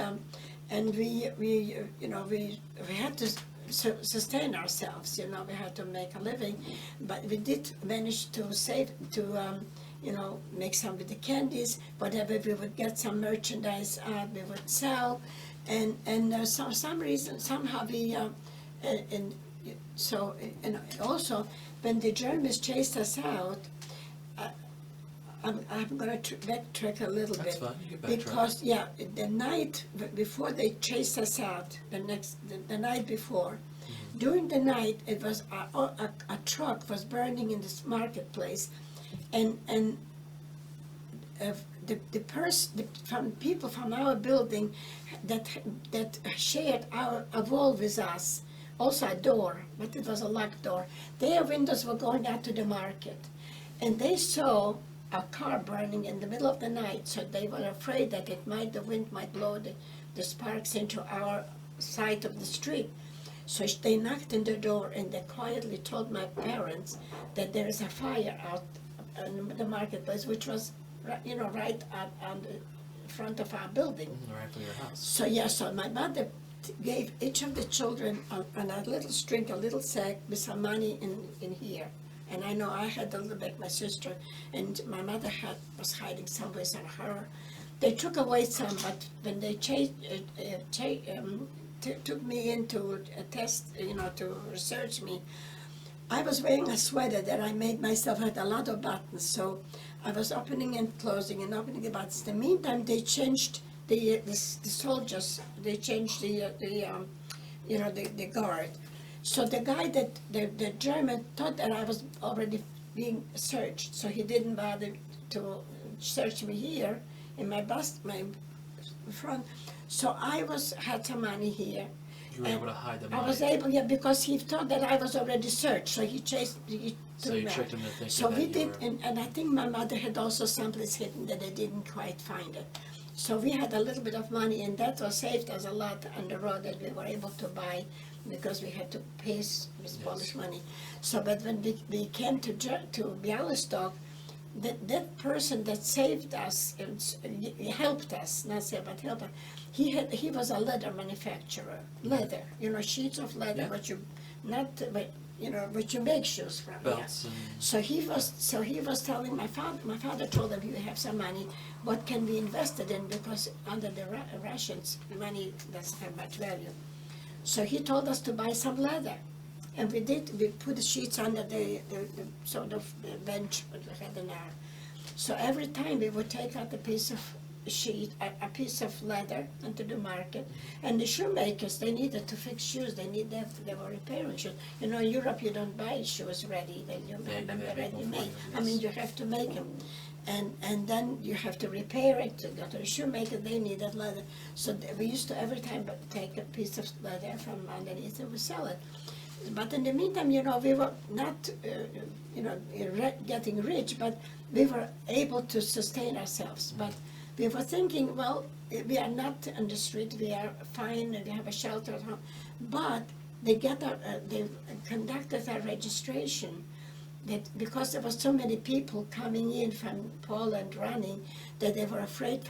[SPEAKER 2] we had to sustain ourselves, we had to make a living, but we did manage to save, to make some with the candies, whatever we would get, some merchandise we would sell, and so some reason, somehow we, and so, and also, when the Germans chased us out, I'm gonna backtrack a little
[SPEAKER 1] That's
[SPEAKER 2] bit.
[SPEAKER 1] fine, you can backtrack.
[SPEAKER 2] Because, the night before they chased us out, the night before, during the night, it was, a truck was burning in this marketplace, and from people from our building that shared a wall with us, also a door, but it was a locked door. Their windows were going out to the market, and they saw a car burning in the middle of the night, so they were afraid that the wind might blow the sparks into our side of the street. So they knocked on the door, and they quietly told my parents that there is a fire out in the marketplace, which was, right out on the front of our building.
[SPEAKER 1] Right for your house.
[SPEAKER 2] So my mother gave each of the children on a little string, a little sack with some money in here. And I know I had a little bit, my sister, and my mother was hiding someplace on her. They took away some, but when they took me in to test, to research me, I was wearing a sweater that I made myself, had a lot of buttons, so I was opening and closing and opening the buttons. In the meantime, they changed the soldiers, they changed the guard. So the guy the German thought that I was already being searched, so he didn't bother to search me here in my front. So I had some money here.
[SPEAKER 1] You were able to hide the money.
[SPEAKER 2] I was able, because he thought that I was already searched, so he
[SPEAKER 1] So you tricked him to think
[SPEAKER 2] So
[SPEAKER 1] that
[SPEAKER 2] we
[SPEAKER 1] you
[SPEAKER 2] did,
[SPEAKER 1] were...
[SPEAKER 2] and I think my mother had also someplace hidden that they didn't quite find it. So we had a little bit of money, and that was saved us a lot on the road that we were able to buy, because we had to pay with Polish money. So, but when we came to Białystok, that person that saved us, helped us, not saved, but helped us, he was a leather manufacturer, leather, sheets of leather, what you make shoes from.
[SPEAKER 1] Belts and...
[SPEAKER 2] So he was telling my father told him, you have some money, what can be invested in, because under the Russians, money doesn't have much value. So he told us to buy some leather, and we did. We put the sheets under the sort of bench that we had in our. So every time we would take out a piece of a piece of leather into the market, and the shoemakers, they needed to fix shoes. They were repairing shoes. In Europe, you don't buy shoes ready. Then you have them ready made. I mean, you have to make them. And then you have to repair it, to go to the shoemaker, they needed leather. So we used to every time take a piece of leather from underneath and we sell it. But in the meantime, we were not, getting rich, but we were able to sustain ourselves. But we were thinking, well, we are not on the street, we are fine, and we have a shelter at home. But they conducted our registration, that because there was so many people coming in from Poland running, that they were afraid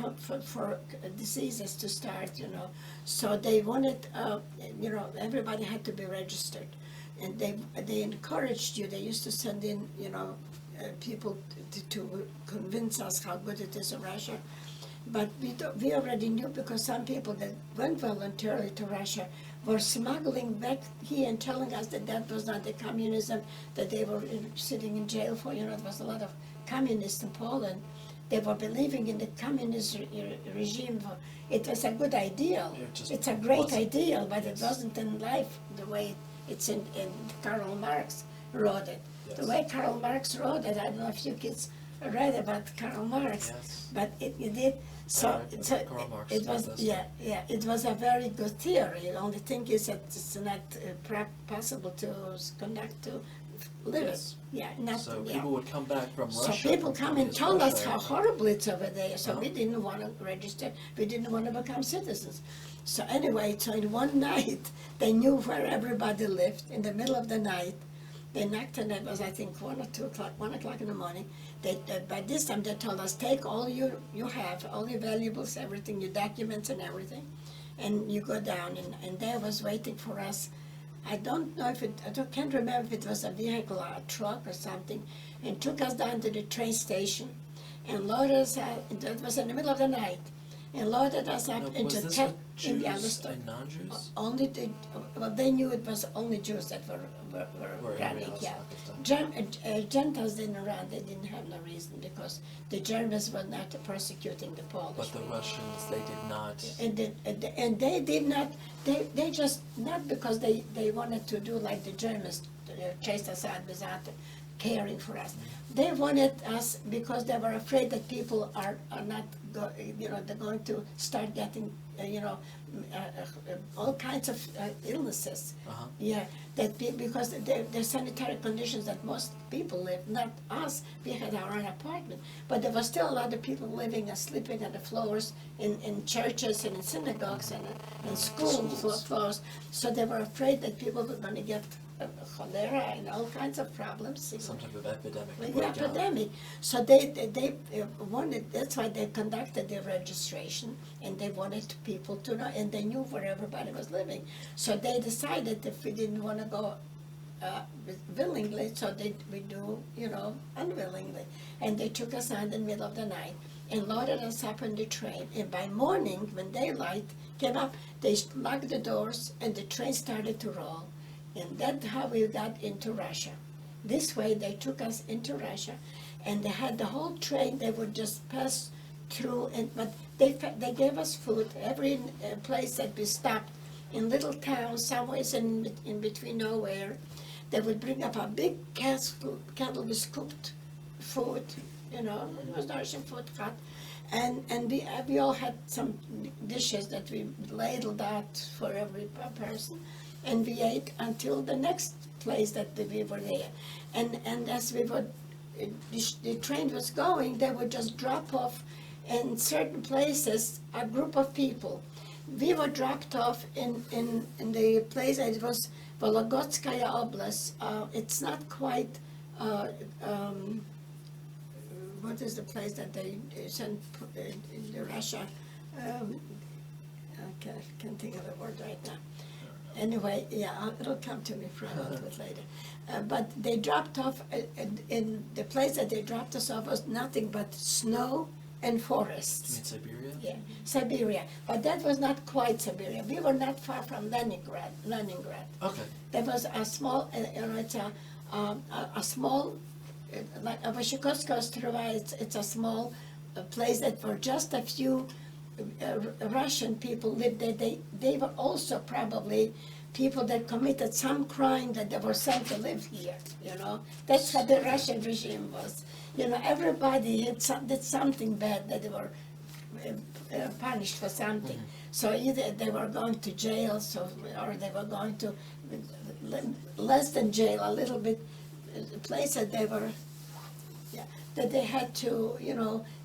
[SPEAKER 2] for diseases to start, So they wanted, everybody had to be registered. And they encouraged you, they used to send in, people to convince us how good it is in Russia. But we already knew, because some people that went voluntarily to Russia were smuggling back here and telling us that that was not the communism that they were sitting in jail for. You know, there was a lot of communists in Poland. They were believing in the communist regime. It was a good ideal. It's a great ideal, but it wasn't in life the way it's in Karl Marx wrote it.
[SPEAKER 1] Yes.
[SPEAKER 2] The way Karl Marx wrote it, I don't know if you kids read about Karl Marx,
[SPEAKER 1] Yes.
[SPEAKER 2] but it did. So,
[SPEAKER 1] Right,
[SPEAKER 2] so
[SPEAKER 1] Karl Marx
[SPEAKER 2] it was,
[SPEAKER 1] does
[SPEAKER 2] yeah, it was a very good theory. The only thing is that it's not possible to conduct, to live
[SPEAKER 1] Yes.
[SPEAKER 2] it. Yeah, not,
[SPEAKER 1] So
[SPEAKER 2] yeah.
[SPEAKER 1] people would come back from
[SPEAKER 2] So
[SPEAKER 1] Russia.
[SPEAKER 2] people
[SPEAKER 1] from
[SPEAKER 2] come and
[SPEAKER 1] communist
[SPEAKER 2] told us
[SPEAKER 1] Russia,
[SPEAKER 2] how horrible it's over there, so we
[SPEAKER 1] Uh-huh.
[SPEAKER 2] didn't want to register, we didn't want to become citizens. So anyway, so in one night, they knew where everybody lived, in the middle of the night. They knocked, and it was, I think, 1 or 2 o'clock, 1 o'clock in the morning. By this time, they told us, take all you have, all your valuables, everything, your documents and everything, and you go down, and there was waiting for us. I don't know if can't remember if it was a vehicle or a truck or something, and took us down to the train station, and loaded us out, it was in the middle of the night, and loaded us up
[SPEAKER 1] Now,
[SPEAKER 2] into
[SPEAKER 1] was this
[SPEAKER 2] tent
[SPEAKER 1] with
[SPEAKER 2] in the
[SPEAKER 1] Jews
[SPEAKER 2] Yellowstone.
[SPEAKER 1] and non-Jews?
[SPEAKER 2] Only well, they knew it was only Jews that were
[SPEAKER 1] Were in
[SPEAKER 2] running,
[SPEAKER 1] Real
[SPEAKER 2] yeah.
[SPEAKER 1] Pakistan.
[SPEAKER 2] Gentiles didn't run, they didn't have no reason, because the Germans were not persecuting the Polish.
[SPEAKER 1] But the Russians, they did not.
[SPEAKER 2] And they did not, they just, not because they wanted to do like the Germans, chased us out without caring for us. They wanted us because they were afraid that people are not, they're going to start getting, all kinds of illnesses.
[SPEAKER 1] Uh-huh.
[SPEAKER 2] Yeah, because the sanitary conditions that most people live, not us, we had our own apartment, but there was still a lot of people living and sleeping on the floors in churches and in synagogues and in schools floors. So they were afraid that people were going to get cholera and all kinds of problems.
[SPEAKER 1] Some type of epidemic.
[SPEAKER 2] Like
[SPEAKER 1] break out.
[SPEAKER 2] epidemic. So they wanted, that's why they conducted the registration, and they wanted people to know, and they knew where everybody was living. So they decided if we didn't want to go willingly, so we do, unwillingly. And they took us out in the middle of the night and loaded us up on the train. And by morning, when daylight came up, they locked the doors and the train started to roll. And that's how we got into Russia. This way, they took us into Russia, and they had the whole train. They would just pass through, but they gave us food. Every place that we stopped, in little towns, somewhere in between nowhere, they would bring up a big kettle with cooked food. It was nourishing food cut, and we all had some dishes that we ladled out for every person. And we ate until the next place that we were there. And as we were, the train was going, they would just drop off in certain places a group of people. We were dropped off in the place, it was Vologotskaya Oblast. It's not quite, what is the place that they sent in Russia? I can't think of the word right now. Anyway, yeah, it'll come to me for a little bit later. But they dropped off, in the place that they dropped us off was nothing but snow and forests.
[SPEAKER 1] You mean Siberia?
[SPEAKER 2] Yeah, Siberia. But that was not quite Siberia. We were not far from Leningrad.
[SPEAKER 1] Okay.
[SPEAKER 2] There was a small, it's a small, like Vashikotska Ostrova, it's a small place that for just a few Russian people lived there. They were also probably people that committed some crime that they were sent to live here, That's how the Russian regime was. Everybody did something bad that they were punished for something.
[SPEAKER 1] Mm-hmm.
[SPEAKER 2] So either they were going to jail, or they were going to less than jail, a little bit, place that they were, that they had to,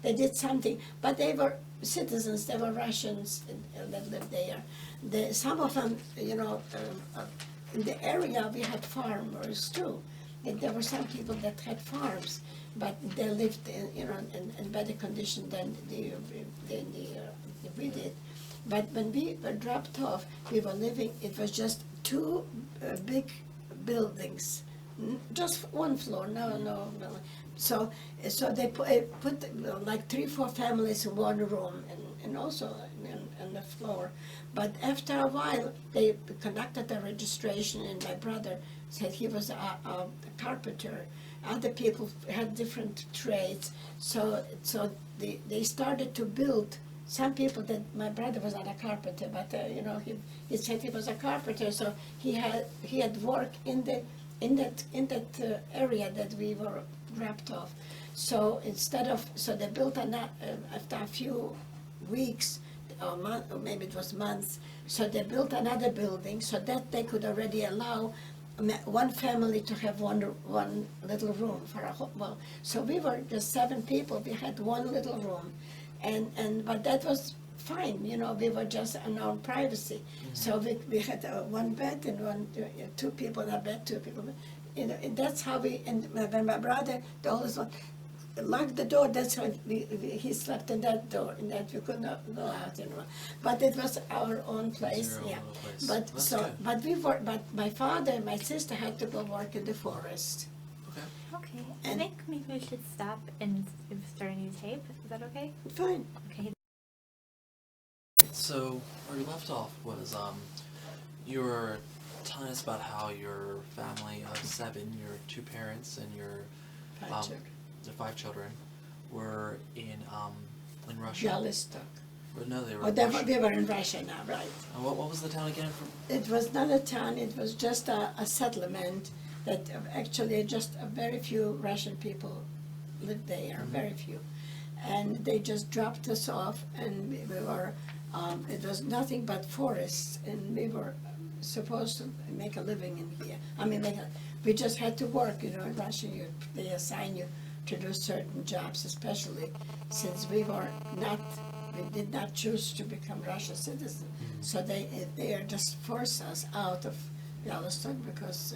[SPEAKER 2] they did something, but they were citizens, they were Russians that lived there. Some of them, in the area we had farmers too. And there were some people that had farms, but they lived in better condition than we did. But when we were dropped off, we were living, it was just two big buildings, just one floor, no, So they put like 3-4 families in one room, and also on the floor. But after a while, they conducted a registration, and my brother said he was a carpenter. Other people had different trades, so they started to build. Some people that my brother was not a carpenter, but he said he was a carpenter, so he had work in that area that we were wrapped off. So they built after a few weeks or month, or maybe it was months. So they built another building so that they could already allow one family to have one little room for well. So we were just 7 people. We had one little room, but that was fine. We were just in our privacy. So we had one bed and 2 people in a bed, 2 people. And that's how we. And when my brother, the oldest one, locked the door, that's how he slept in that door, and that we could not go out anymore. But it was our own place, yeah. But
[SPEAKER 1] That's
[SPEAKER 2] so,
[SPEAKER 1] good.
[SPEAKER 2] but my father and my sister had to go work in the forest.
[SPEAKER 3] Okay, I
[SPEAKER 2] And-
[SPEAKER 3] think maybe we should stop and start a new tape. Is that okay?
[SPEAKER 2] Fine.
[SPEAKER 3] Okay.
[SPEAKER 1] So where we left off was you were telling us about how your family of 7, your 2 parents and your
[SPEAKER 2] 5 children.
[SPEAKER 1] the 5 children were in Russia.
[SPEAKER 2] Bialystok.
[SPEAKER 1] Or no, they were
[SPEAKER 2] Oh,
[SPEAKER 1] in Russia.
[SPEAKER 2] we were in Russia now, right?
[SPEAKER 1] And what was the town again?
[SPEAKER 2] It was not a town, it was just a settlement that actually just a very few Russian people lived there, very few. And they just dropped us off, and we were, it was nothing but forests, and we were supposed to make a living in here. We just had to work, in Russia, they assign you to do certain jobs, especially since we did not choose to become Russian citizens. So they just forced us out of Bialystok because,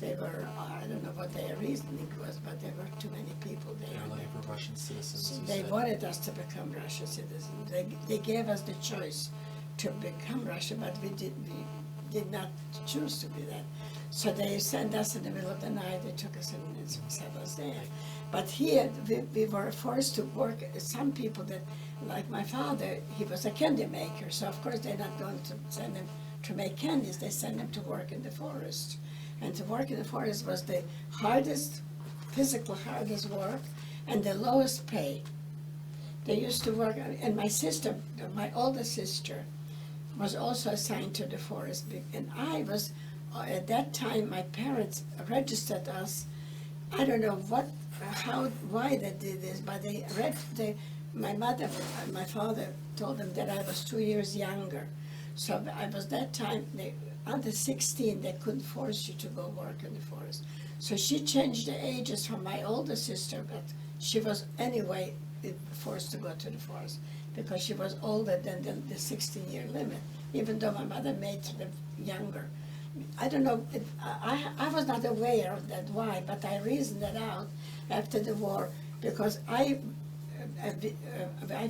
[SPEAKER 2] they were, I don't know what their reasoning was, but there were too many people
[SPEAKER 1] They
[SPEAKER 2] there.
[SPEAKER 1] were looking for Russian citizens.
[SPEAKER 2] So
[SPEAKER 1] you
[SPEAKER 2] they
[SPEAKER 1] said.
[SPEAKER 2] wanted us to become Russian citizens. They gave us the choice to become Russian, but we did not choose to be that. So they sent us in the middle of the night, they took us and set us there. But here, we were forced to work. Some people that, like my father, he was a candy maker, so of course they're not going to send him to make candies, they send him to work in the forest. And to work in the forest was the physical hardest work, and the lowest pay. They used to work, and my sister, my older sister, was also assigned to the forest, and I was, at that time, my parents registered us. I don't know why they did this, but my mother and my father told them that I was 2 years younger. So I was that time, under 16, they couldn't force you to go work in the forest. So she changed the ages from my older sister, but she was anyway forced to go to the forest because she was older than the 16-year limit, even though my mother made them younger. I don't know, I was not aware of that why, but I reasoned it out after the war because I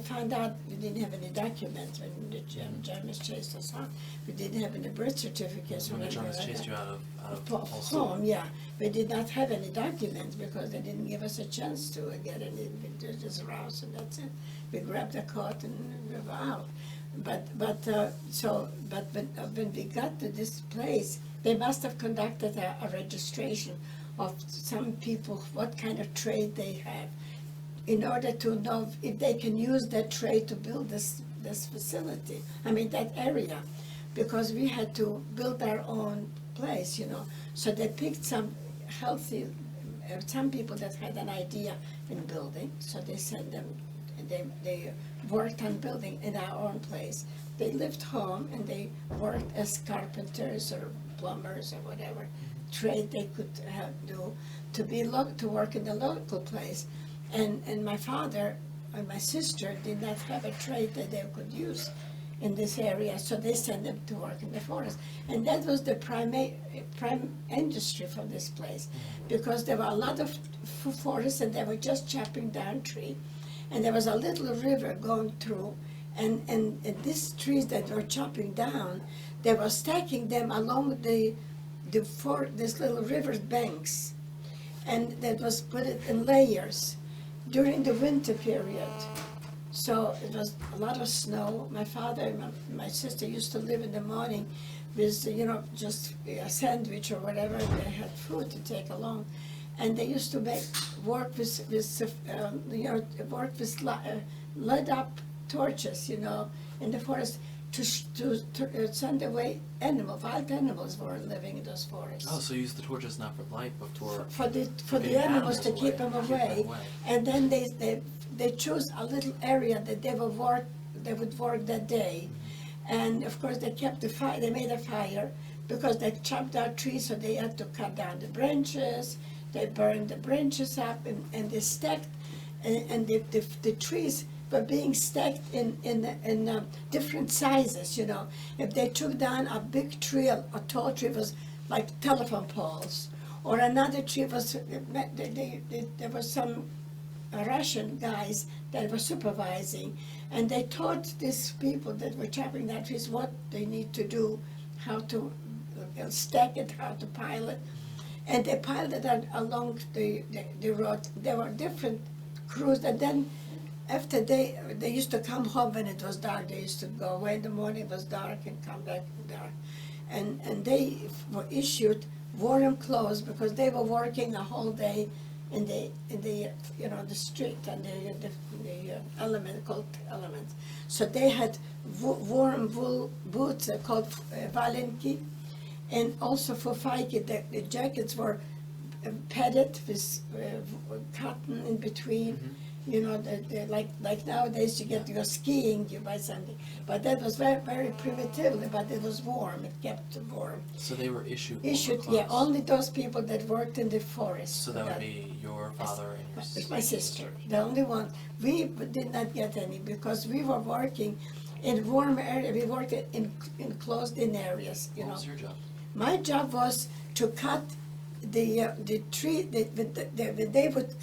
[SPEAKER 2] found out we didn't have any documents when the Germans chased us out. We didn't have any birth certificates.
[SPEAKER 1] When the Germans chased you out of
[SPEAKER 2] home, yeah. We did not have any documents because they didn't give us a chance to get any. We just roused and that's it. We grabbed the coat and we were out. But when we got to this place, they must have conducted a registration of some people, what kind of trade they have, in order to know if they can use that trade to build this facility, that area, because we had to build our own place, So they picked some people that had an idea in building, so they sent them, they worked on building in our own place. They lived home and they worked as carpenters or plumbers or whatever trade they could do to work in the local place. And my father and my sister did not have a trade that they could use in this area, so they sent them to work in the forest. And that was the prime industry for this place, because there were a lot of forests and they were just chopping down trees. And there was a little river going through, and these trees that were chopping down, they were stacking them along this little river's banks. and that was put it in layers during the winter period. So it was a lot of snow. My father and my sister used to live in the morning with, just a sandwich or whatever. They had food to take along. And they used to work with lit up torches, in the forest to send away wild animals were living in those forests.
[SPEAKER 1] Oh, so you use the torches not for light, but
[SPEAKER 2] For the
[SPEAKER 1] getting
[SPEAKER 2] animals to keep them away.
[SPEAKER 1] away.
[SPEAKER 2] And then they chose a little area that they would work that day. And of course they kept the fire, they made a fire because they chopped out trees, so they had to cut down the branches, they burned the branches up and they stacked, and the trees were being stacked in different sizes, If they took down a big tree, a tall tree was like telephone poles, or another tree was, there was some Russian guys that were supervising, and they taught these people that were chopping that trees what they need to do, how to stack it, how to pile it, and they piled it along the road. There were different crews, and then after they used to come home when it was dark. They used to go away in the morning, it was dark, and come back dark, and they were issued warm clothes because they were working a whole day in the the street and the cold elements. So they had warm wool boots called valenki, and also for faiki, the jackets were padded with cotton in between. Like nowadays you go skiing, you buy something. But that was very, very primitive, but it was warm, it kept warm.
[SPEAKER 1] So they were issued
[SPEAKER 2] Yeah, only those people that worked in the forest.
[SPEAKER 1] So that would be your father and your sister?
[SPEAKER 2] My sister, the only one. We did not get any because we were working in warm area. We worked in closed-in areas,
[SPEAKER 1] What was your job?
[SPEAKER 2] My job was to cut the tree. They would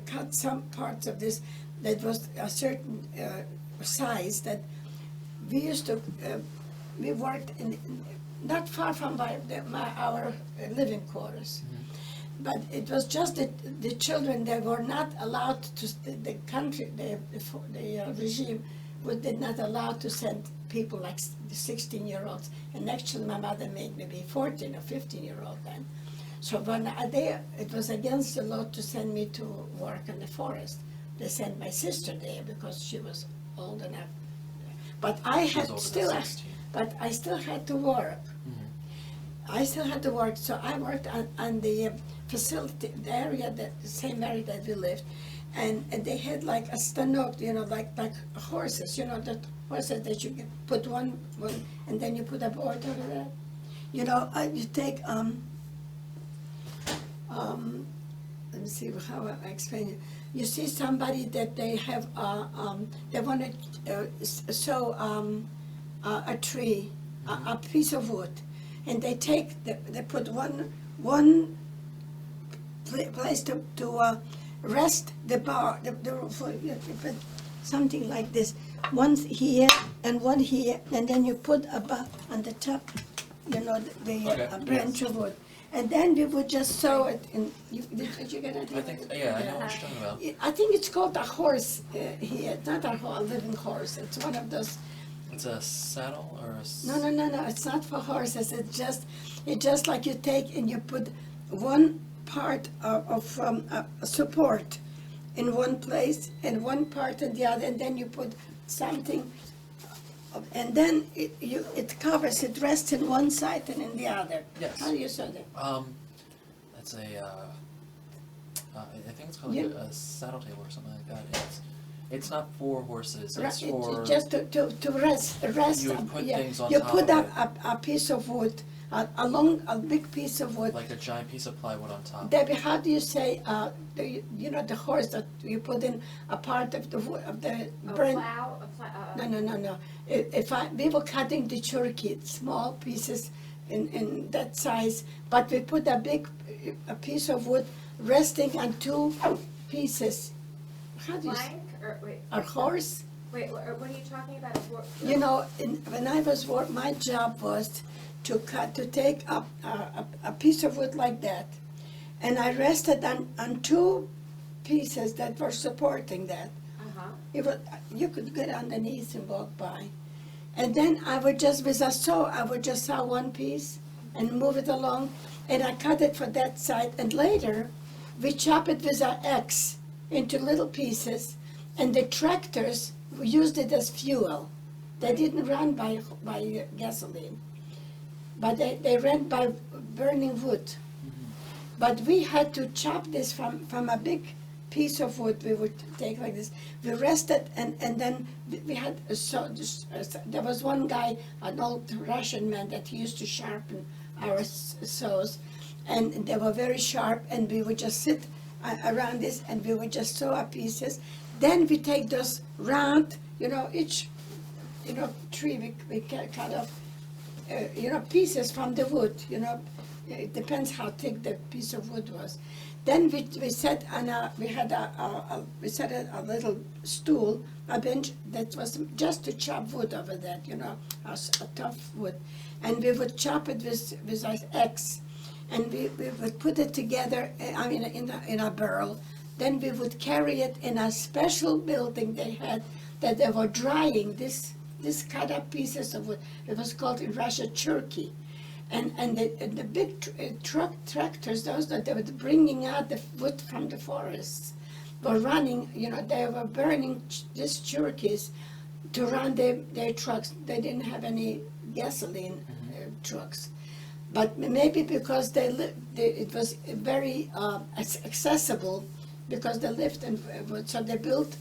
[SPEAKER 2] cut some parts of this that was a certain size that we used to. We worked in not far from our living quarters. But it was just that the children, they were not allowed to, the country, the regime did not allow to send people like the 16-year-olds. And actually my mother made maybe 14 or 15-year-old then. So when it was against the law to send me to work in the forest. They sent my sister there because she was old enough. But I still had to work. I still had to work, so I worked on the facility, the area, the same area that we lived, and they had like a stanok, like horses, the horses that you can put one, and then you put a board over that. You take, let me see how I explain it. You see somebody that they have, they want to sew a tree, a piece of wood. And they put one place to rest the bar, the roof, something like this. One here and one here, and then you put on the top, a branch of wood. And then we would just sew it. Did you get it?
[SPEAKER 1] I think, yeah, I know what you're talking about.
[SPEAKER 2] I think it's called a horse here. It's not a living horse. It's one of those.
[SPEAKER 1] It's a saddle or a...
[SPEAKER 2] No, it's not for horses. It's just like you take and you put one part of a support in one place and one part in the other, and then you put something, and then it covers, it rests in one side and in the other.
[SPEAKER 1] Yes.
[SPEAKER 2] How do you say that?
[SPEAKER 1] That's I think it's called like a saddle table or something like that. It's not for horses. It's for
[SPEAKER 2] just to rest.
[SPEAKER 1] You would put things on
[SPEAKER 2] you
[SPEAKER 1] top
[SPEAKER 2] put
[SPEAKER 1] of
[SPEAKER 2] a piece of wood, a big piece of wood.
[SPEAKER 1] like a giant piece of plywood on top.
[SPEAKER 2] Debbie, how do you say the horse that you put in a part of the wood of the branch? No. We were cutting the turkey, small pieces in that size, but we put a piece of wood resting on two pieces. How do you say? A horse?
[SPEAKER 3] Wait, what are you talking about?
[SPEAKER 2] When I was my job was to take a piece of wood like that, and I rested on two pieces that were supporting that. It was, you could get underneath and walk by. And then I would just, with a saw, I would just saw one piece and move it along, and I cut it for that side. And later, we chop it with an axe into little pieces, and the tractors used it as fuel. They didn't run by gasoline, but they ran by burning wood. But we had to chop this from a big piece of wood. We would take like this. We rested, and then we had there was one guy, an old Russian man, that he used to sharpen our saws, and they were very sharp. And we would just sit around this, and we would just saw our pieces. Then we take those round, each, tree we cut off, pieces from the wood. It depends how thick the piece of wood was. Then we sat on we set a little stool, a bench that was just to chop wood over that, a tough wood, and we would chop it with an axe, and we would put it together. In a barrel. Then we would carry it in a special building they had, that they were drying this cut up pieces of wood. It was called in Russia churky. And the big tractors, those that they were bringing out the wood from the forests, were running, they were burning these cherokes to run their trucks. They didn't have any gasoline trucks. But maybe because it was very accessible, because they lived in, so they built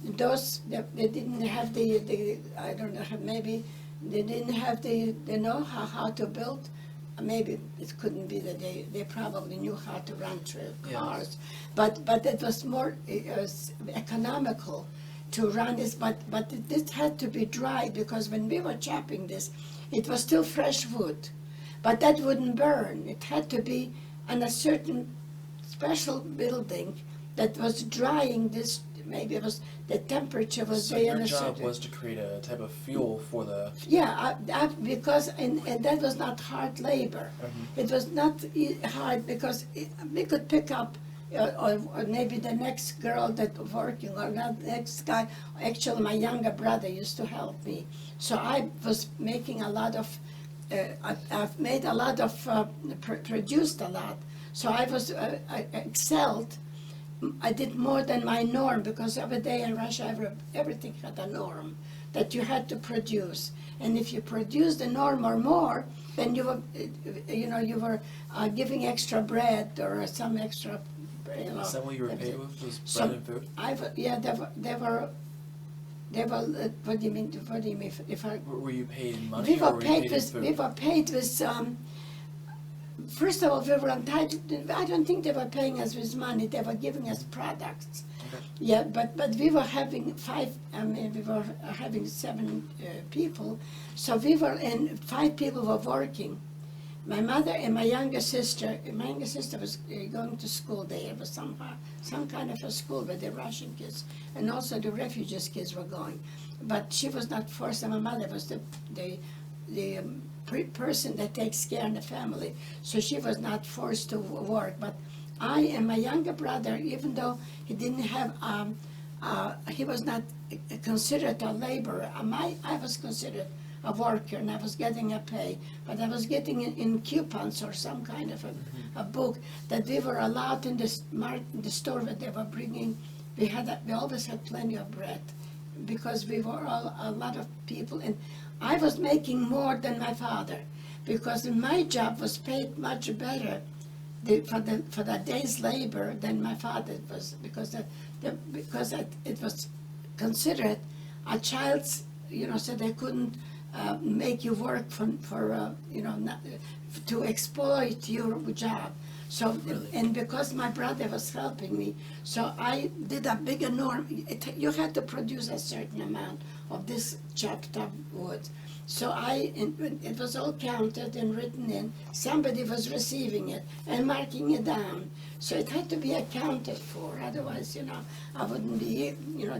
[SPEAKER 2] those, they didn't have I don't know, maybe they didn't have the know-how how to build. Maybe it couldn't be that they probably knew how to run through cars, but it was more economical to run this. But this had to be dry, because when we were chopping this, it was still fresh wood, but that wouldn't burn. It had to be in a certain special building that was drying this. Maybe it was the temperature was
[SPEAKER 1] so
[SPEAKER 2] there.
[SPEAKER 1] Your job was to create a type of fuel for the.
[SPEAKER 2] Yeah, because and that was not hard labor. It was not hard, because we could pick up, or maybe the next girl that was working, or not the next guy. Actually, my younger brother used to help me, so I was making a lot of. I've made a lot of, produced a lot. So I was I excelled. I did more than my norm, because every day in Russia, everything had a norm that you had to produce. And if you produced the norm or more, then you were giving extra bread or some extra.
[SPEAKER 1] Is that what you were paid with? Was bread and food?
[SPEAKER 2] They were. What do you mean? What do you mean? If I
[SPEAKER 1] were you paid money? Or were you paid with food?
[SPEAKER 2] We were paid with. First of all, we were entitled. I don't think they were paying us with money. They were giving us products.
[SPEAKER 1] Okay.
[SPEAKER 2] Yeah, but we were having we were having 7 people, so we were, and 5 people were working. My mother and my younger sister. My younger sister was going to school there. It was some kind of a school where the Russian kids and also the refugees kids were going, but she was not forced. And my mother was the person that takes care of the family, so she was not forced to work. But I and my younger brother, even though he didn't have, he was not considered a laborer. I was considered a worker, and I was getting a pay, but I was getting in coupons or some kind of a book that we were allowed in the store that they were bringing. We always had plenty of bread, because we were a lot of people, and I was making more than my father, because my job was paid much better for the day's labor than my father was, because it was considered a child's, so they couldn't make you work to exploit your job. So,
[SPEAKER 1] Really?
[SPEAKER 2] and because my brother was helping me, so I did a bigger norm. You had to produce a certain amount of this chopped up wood. So it was all counted and written in. Somebody was receiving it and marking it down. So it had to be accounted for. Otherwise, I wouldn't be,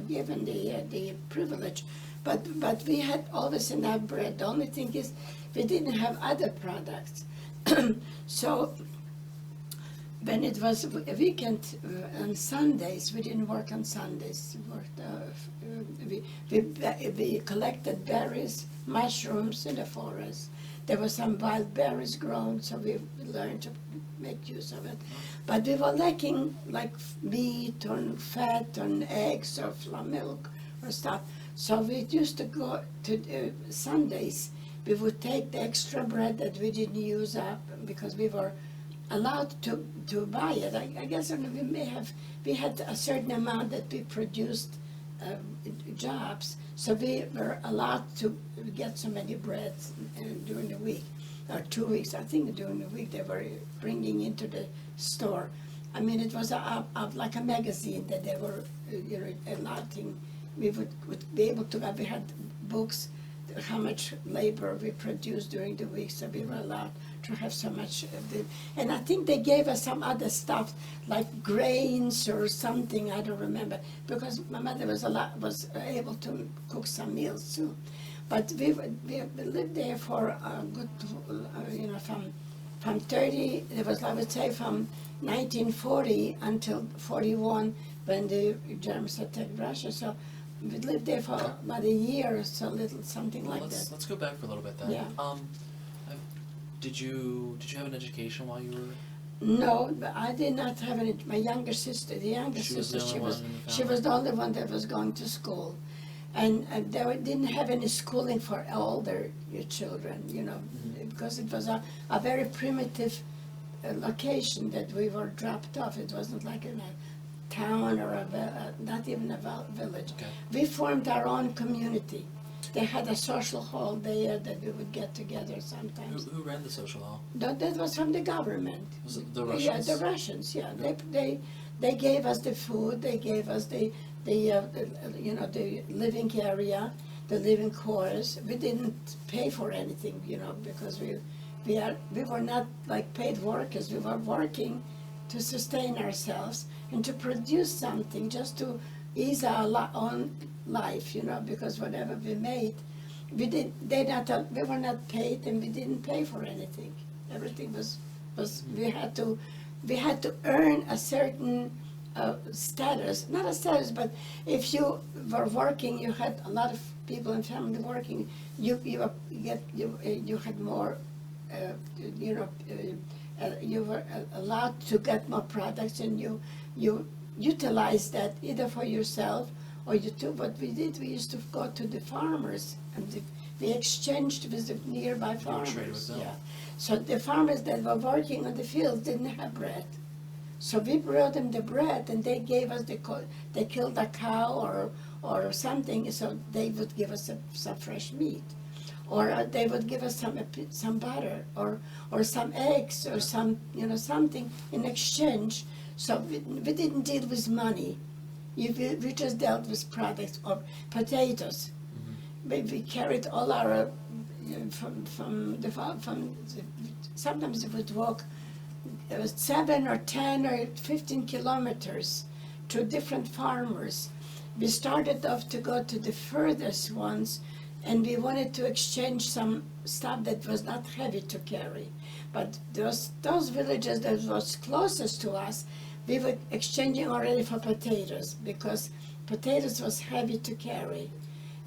[SPEAKER 2] given the privilege. But we had always enough bread. The only thing is we didn't have other products. So when it was a weekend on Sundays, we didn't work on Sundays. We worked. We collected berries, mushrooms in the forest. There were some wild berries grown, so we learned to make use of it. But we were lacking like meat or fat and eggs or milk or stuff. So we used to go to Sundays. We would take the extra bread that we didn't use up because we were allowed to buy it. I guess we had a certain amount that we produced jobs, so we were allowed to get so many breads during the week, or 2 weeks. I think during the week they were bringing into the store. I mean, it was like a magazine that they were allotting. We would be able to, we had books, how much labor we produced during the week, so we were allowed to have so much of it. And I think they gave us some other stuff, like grains or something, I don't remember, because my mother was able to cook some meals too. But we lived there for a good, from 30, it was, I would say, from 1940 until 41, when the Germans attacked Russia. So we lived there for about a year or so, something like that.
[SPEAKER 1] Let's go back for a little bit then.
[SPEAKER 2] Yeah.
[SPEAKER 1] Did you have an education while you were?
[SPEAKER 2] No, but I did not have any. My younger sister, the younger sister, she was the only one that was going to school, and they didn't have any schooling for older children, because it was a very primitive location that we were dropped off. It wasn't like in a town or not even a village.
[SPEAKER 1] Okay.
[SPEAKER 2] We formed our own community. They had a social hall there that we would get together sometimes.
[SPEAKER 1] Who ran the social hall?
[SPEAKER 2] That was from the government.
[SPEAKER 1] Was it the Russians?
[SPEAKER 2] Yeah, the Russians. Yeah, they gave us the food. They gave us the living area, the living quarters. We didn't pay for anything, because we were not like paid workers. We were working to sustain ourselves and to produce something, just to ease our own life, because whatever we made, we were not paid, and we didn't pay for anything. Everything was we had to earn a certain status, not a status, but if you were working, you had a lot of people in family working, you had more, you were allowed to get more products, and you utilize that either for yourself or you too. What we did, we used to go to the farmers, and we exchanged with the nearby farmers.
[SPEAKER 1] With them.
[SPEAKER 2] Yeah. So the farmers that were working on the fields didn't have bread. So we brought them the bread, and they gave us they killed a cow or something, so they would give us some fresh meat. Or they would give us some butter or some eggs or some something in exchange. So we didn't deal with money. We just dealt with products or potatoes.
[SPEAKER 1] Mm-hmm.
[SPEAKER 2] We carried all our sometimes we would walk 7 or 10 or 15 kilometers to different farmers. We started off to go to the furthest ones, and we wanted to exchange some stuff that was not heavy to carry. But those villages that was closest to us, we were exchanging already for potatoes, because potatoes was heavy to carry.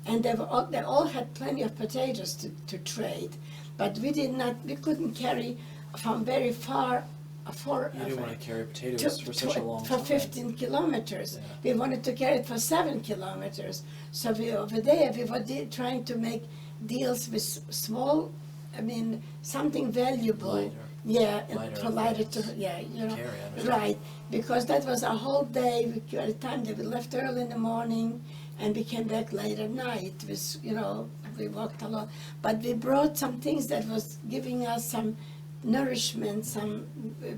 [SPEAKER 2] And they all had plenty of potatoes to trade, but we couldn't carry from very far.
[SPEAKER 1] You didn't want to carry potatoes for such a long time.
[SPEAKER 2] For 15 kilometers.
[SPEAKER 1] Yeah.
[SPEAKER 2] We wanted to carry it for 7 kilometers. So over there, we were trying to make deals with small, something valuable.
[SPEAKER 1] Lighter.
[SPEAKER 2] Yeah,
[SPEAKER 1] Lighter
[SPEAKER 2] lighter
[SPEAKER 1] things. Carry,
[SPEAKER 2] right. Because that was a whole day. At the time that we left early in the morning, and we came back late at night. We walked a lot. But we brought some things that was giving us some nourishment, some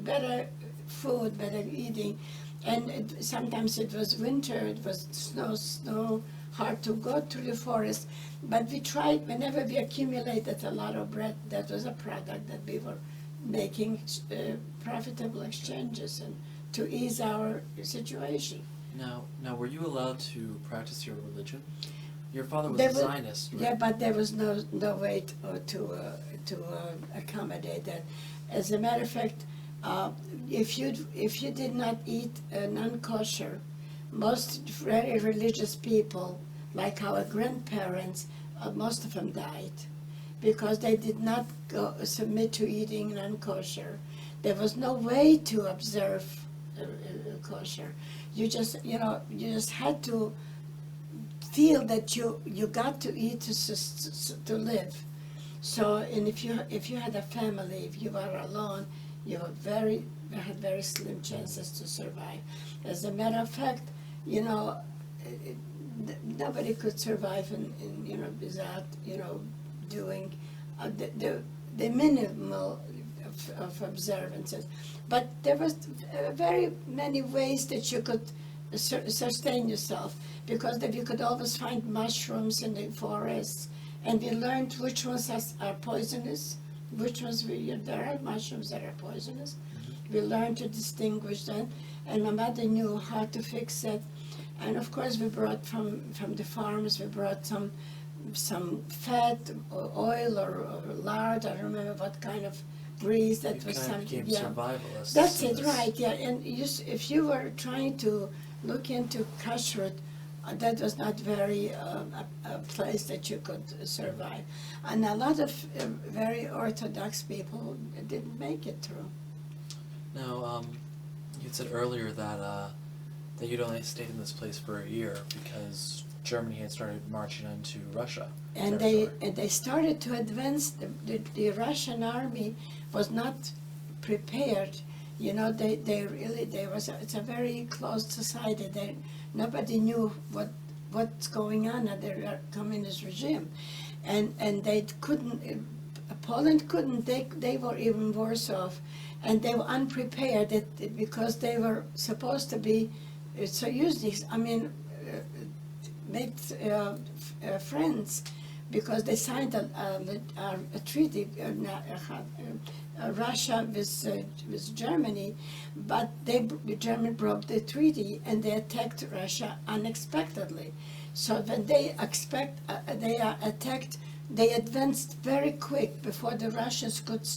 [SPEAKER 2] better food, better eating. And sometimes it was winter, it was snow, hard to go through the forest. But we tried, whenever we accumulated a lot of bread, that was a product that we were making profitable exchanges and to ease our situation.
[SPEAKER 1] Now, were you allowed to practice your religion? Your father was a Zionist, right?
[SPEAKER 2] Yeah, but there was no way to accommodate that. As a matter of fact, if you did not eat non-kosher, most very religious people, like our grandparents, most of them died because they did not submit to eating non-kosher. There was no way to observe kosher. You just had to feel that you got to eat to live. So, and if you had a family, if you were alone, you had very slim chances to survive. As a matter of fact, nobody could survive without doing the minimal of observances. But there was very many ways that you could sustain yourself, because you could always find mushrooms in the forests, and we learned which ones are poisonous, which ones there are mushrooms that are poisonous. We learned to distinguish them, and my mother knew how to fix it. And of course, we brought from the farms, we brought some fat or oil or lard. I don't remember what kind of grease that was. Something. Yeah,
[SPEAKER 1] survivalists.
[SPEAKER 2] that's it, right? Yeah, and if you were trying to look into kashrut, that was not very a place that you could survive, and a lot of very Orthodox people didn't make it through.
[SPEAKER 1] Now, you said earlier that you'd only stayed in this place for a year because Germany had started marching into Russia.
[SPEAKER 2] And they started to advance. The Russian army was not prepared. It's a very closed society. Nobody knew what's going on under the communist regime, and they couldn't. Poland couldn't. They were even worse off, and they were unprepared because they were supposed to be so usually. Make friends, because they signed a treaty, Russia with Germany, but Germany broke the treaty and they attacked Russia unexpectedly. So when they attacked, they advanced very quick before the Russians could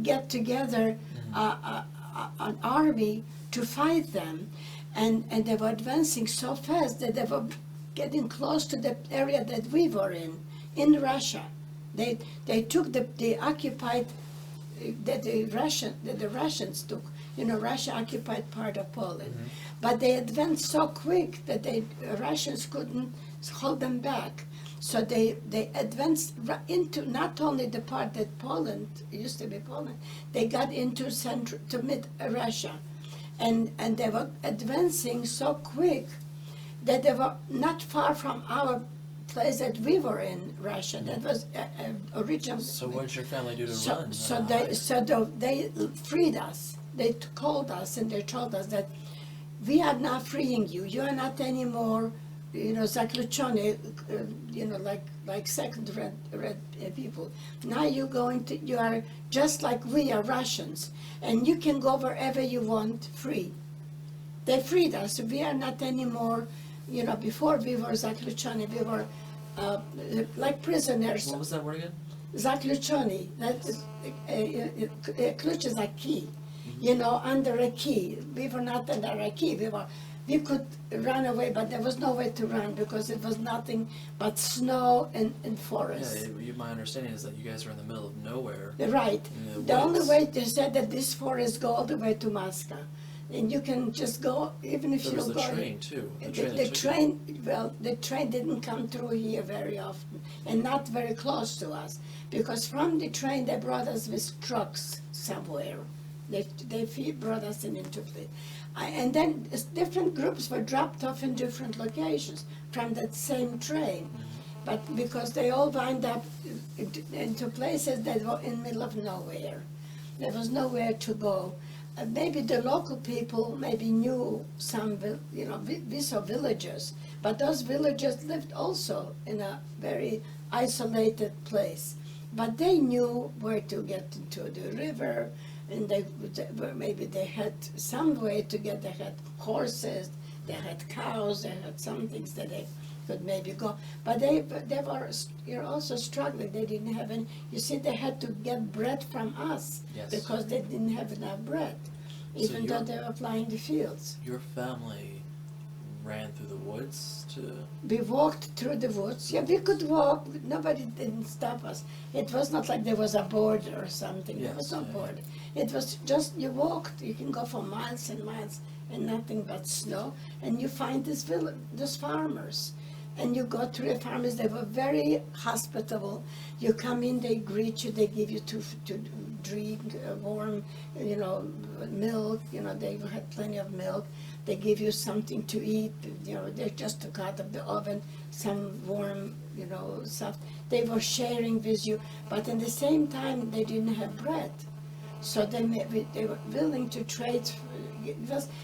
[SPEAKER 2] get together an army to fight them, and they were advancing so fast that they were getting close to the area that we were in Russia. They took the occupied that the Russians took. Russia occupied part of Poland, but they advanced so quick that the Russians couldn't hold them back. So they advanced into not only the part that Poland used to be Poland, they got into to mid Russia, and they were advancing so quick that they were not far from our place that we were in Russia. That was original.
[SPEAKER 1] So what did your family do to run?
[SPEAKER 2] They freed us. They called us and they told us that we are not freeing you. You are not anymore, zakluczone, like second-rate people. Now you are just like we are Russians, and you can go wherever you want free. They freed us. We are not anymore. Before we were zakluczone, we were like prisoners.
[SPEAKER 1] What was that word again?
[SPEAKER 2] Zakluczone. That is, klucz is a key. Under a key. We were not under a key. We could run away, but there was no way to run because it was nothing but snow and forest.
[SPEAKER 1] Yeah, my understanding is that you guys are in the middle of nowhere.
[SPEAKER 2] Right. The only way they said that this forest go all the way to Moscow. And you can just go, even if you go.
[SPEAKER 1] There was the train too.
[SPEAKER 2] The train didn't come through here very often, and not very close to us, because from the train they brought us with trucks somewhere. They brought us into place, and then different groups were dropped off in different locations from that same train, but because they all wind up into places that were in the middle of nowhere, there was nowhere to go. Maybe the local people knew some, we saw villages, but those villagers lived also in a very isolated place. But they knew where to get into the river, and maybe they had some way to get. They had horses, they had cows, they had some things that could maybe go. But they were also struggling. They didn't have any. You see, they had to get bread from us
[SPEAKER 1] Yes.
[SPEAKER 2] because they didn't have enough bread,
[SPEAKER 1] So
[SPEAKER 2] even though they were plying the fields.
[SPEAKER 1] Your family ran through the woods to.
[SPEAKER 2] We walked through the woods. Yeah, we could walk. Nobody didn't stop us. It was not like there was a border or something. There was no
[SPEAKER 1] Yes, yeah.
[SPEAKER 2] border. It was just you walked. You can go for miles and miles and nothing but snow. And you find these farmers. And you go through the farmers. They were very hospitable. You come in, they greet you. They give you to drink warm, milk. They had plenty of milk. They give you something to eat, they just took out of the oven some warm, stuff. They were sharing with you, but at the same time, they didn't have bread. So they were willing to trade,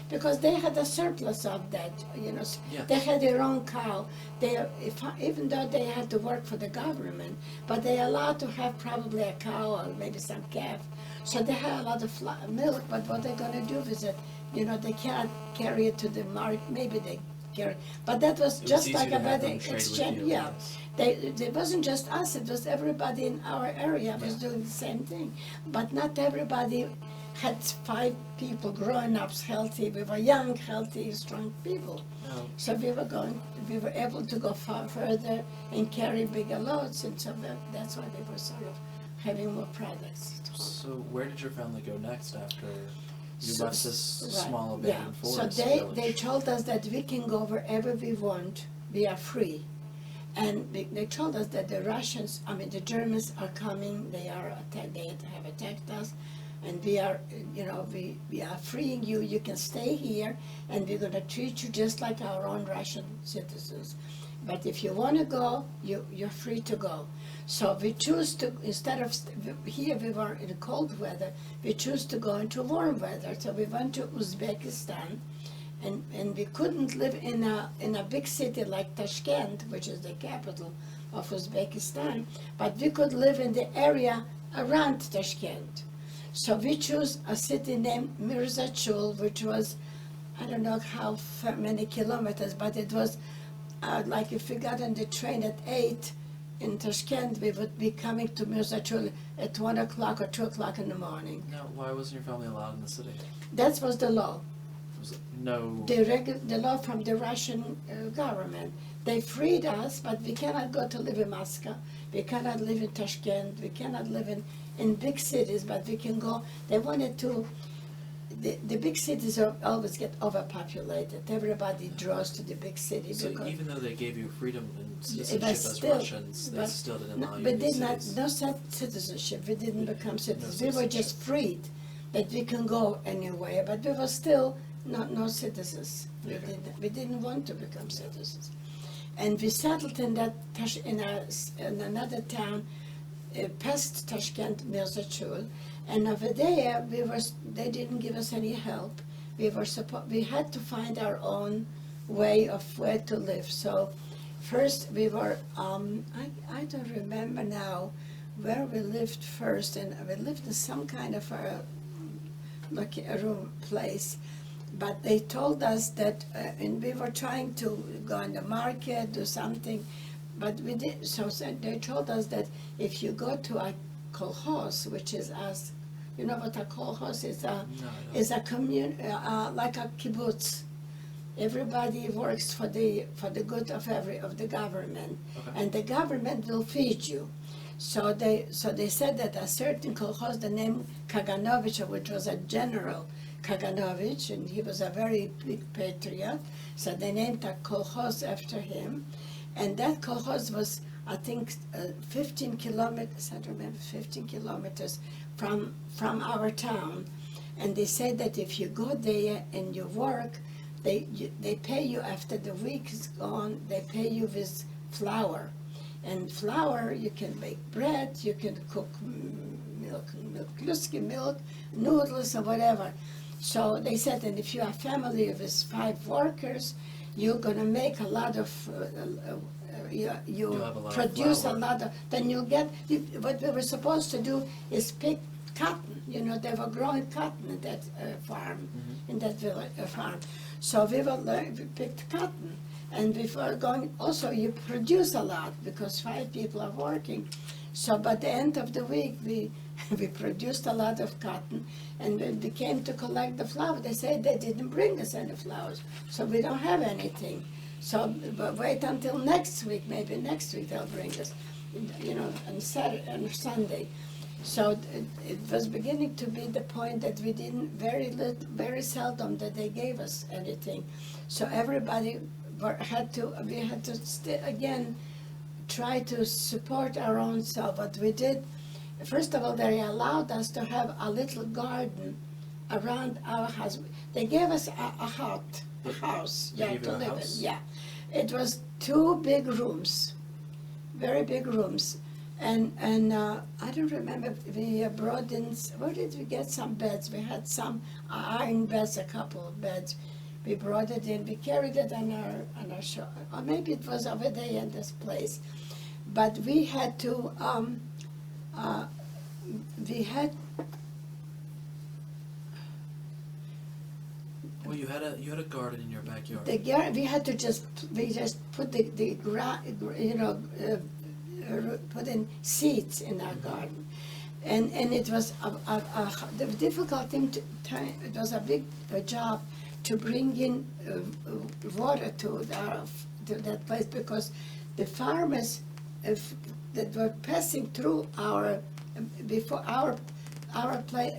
[SPEAKER 2] because they had a surplus of that,
[SPEAKER 1] Yes.
[SPEAKER 2] They had their own cow. Even though they had to work for the government, but they allowed to have probably a cow or maybe some calf. So they had a lot of milk, but what they're going to do with it? They can't carry it to the market. Maybe they carry, but that was just like a better exchange. Yeah, it wasn't just us; it was everybody in our area was doing the same thing. But not everybody had 5 people, grown-ups, healthy. We were young, healthy, strong people.
[SPEAKER 1] No.
[SPEAKER 2] So we were able to go far further and carry bigger loads, and so that's why they were sort of having more products.
[SPEAKER 1] So where did your family go next after you
[SPEAKER 2] So-
[SPEAKER 1] left this
[SPEAKER 2] right,
[SPEAKER 1] small abandoned
[SPEAKER 2] So
[SPEAKER 1] forest
[SPEAKER 2] they
[SPEAKER 1] village?
[SPEAKER 2] told us that we can go wherever we want, we are free. And they told us that the Germans are coming, they have attacked us, and we are freeing you, you can stay here, and we're gonna treat you just like our own Russian citizens. But if you wanna go, you're free to go. So we choose to, instead of, here we were in cold weather, we choose to go into warm weather. So we went to Uzbekistan, and we couldn't live in a big city like Tashkent, which is the capital of Uzbekistan, but we could live in the area around Tashkent. So we chose a city named Mirzachul, which was, I don't know how many kilometers, but it was like if we got on the train at 8 in Tashkent, we would be coming to Mirzachul at 1 o'clock or 2 o'clock in the morning.
[SPEAKER 1] Now, why wasn't your family allowed in the city?
[SPEAKER 2] That was the law.
[SPEAKER 1] Was it no.
[SPEAKER 2] The law from the Russian government. They freed us, but we cannot go to live in Moscow. We cannot live in Tashkent. We cannot live in big cities, but we can go. They wanted to. The big cities always get overpopulated. Everybody draws to the big city.
[SPEAKER 1] So
[SPEAKER 2] because
[SPEAKER 1] even though they gave you freedom and
[SPEAKER 2] it
[SPEAKER 1] citizenship
[SPEAKER 2] was
[SPEAKER 1] as
[SPEAKER 2] still-
[SPEAKER 1] Russians, they
[SPEAKER 2] but
[SPEAKER 1] still didn't
[SPEAKER 2] no,
[SPEAKER 1] allow you
[SPEAKER 2] but
[SPEAKER 1] in these
[SPEAKER 2] did not
[SPEAKER 1] cities.
[SPEAKER 2] no citizenship. We didn't become citizens.
[SPEAKER 1] No
[SPEAKER 2] We were just freed, that we can go anywhere, but we were still no citizens.
[SPEAKER 1] Okay.
[SPEAKER 2] We didn't want to become citizens, and we settled in in another town, past Tashkent, Mirzachul, and over there they didn't give us any help. We had to find our own way of where to live. So first we were, I don't remember now where we lived first, and we lived in some kind of a room place. But they told us that, and we were trying to go on the market, do something, but we did. So they told us that if you go to a kolkhoz, which is us, you know what a kolkhoz is?
[SPEAKER 1] No, I don't.
[SPEAKER 2] Is a like a kibbutz. Everybody works for the good of the government,
[SPEAKER 1] Okay.
[SPEAKER 2] and the government will feed you. So they said that a certain kolkhoz, the name Kaganovich, which was a general Kaganovich, and he was a very big patriot, so they named a kolkhoz after him. And that kolkhoz was, I think, 15 kilometers, I don't remember, 15 kilometers from our town. And they said that if you go there and you work, they pay you after the week is gone, they pay you with flour. And flour, you can make bread, you can cook milk, noodles, or whatever. So they said, and if you are a family with 5 workers, you're gonna make a lot of,
[SPEAKER 1] You'll have a lot of
[SPEAKER 2] produce
[SPEAKER 1] flour.
[SPEAKER 2] a lot of, then you'll get, what we were supposed to do is pick cotton. They were growing cotton in that farm, in that village farm. So we picked cotton, And before going, also you produce a lot because 5 people are working. So by the end of the week, we produced a lot of cotton, and when they came to collect the flowers, they said they didn't bring us any flowers, so we don't have anything. So but wait until next week, maybe next week they'll bring us, on Saturday and Sunday. So it was beginning to be the point that we didn't, very seldom that they gave us anything. So everybody we had to again try to support our own self. What we did, first of all, they allowed us to have a little garden around our house. They gave us a house,
[SPEAKER 1] They gave
[SPEAKER 2] to
[SPEAKER 1] you a
[SPEAKER 2] live
[SPEAKER 1] house?
[SPEAKER 2] in. Yeah, it was 2 big rooms, very big rooms, and I don't remember. We brought in. Where did we get some beds? We had some iron beds, a couple of beds. We brought it in. We carried it on our shoulder, or maybe it was over there in this place. But we had to. We had.
[SPEAKER 1] Well, you had a garden in your backyard.
[SPEAKER 2] We had to just put the put in seeds in our garden, and it was the difficult thing it was a big job to bring in water to that place, because the farmers that were passing through our place,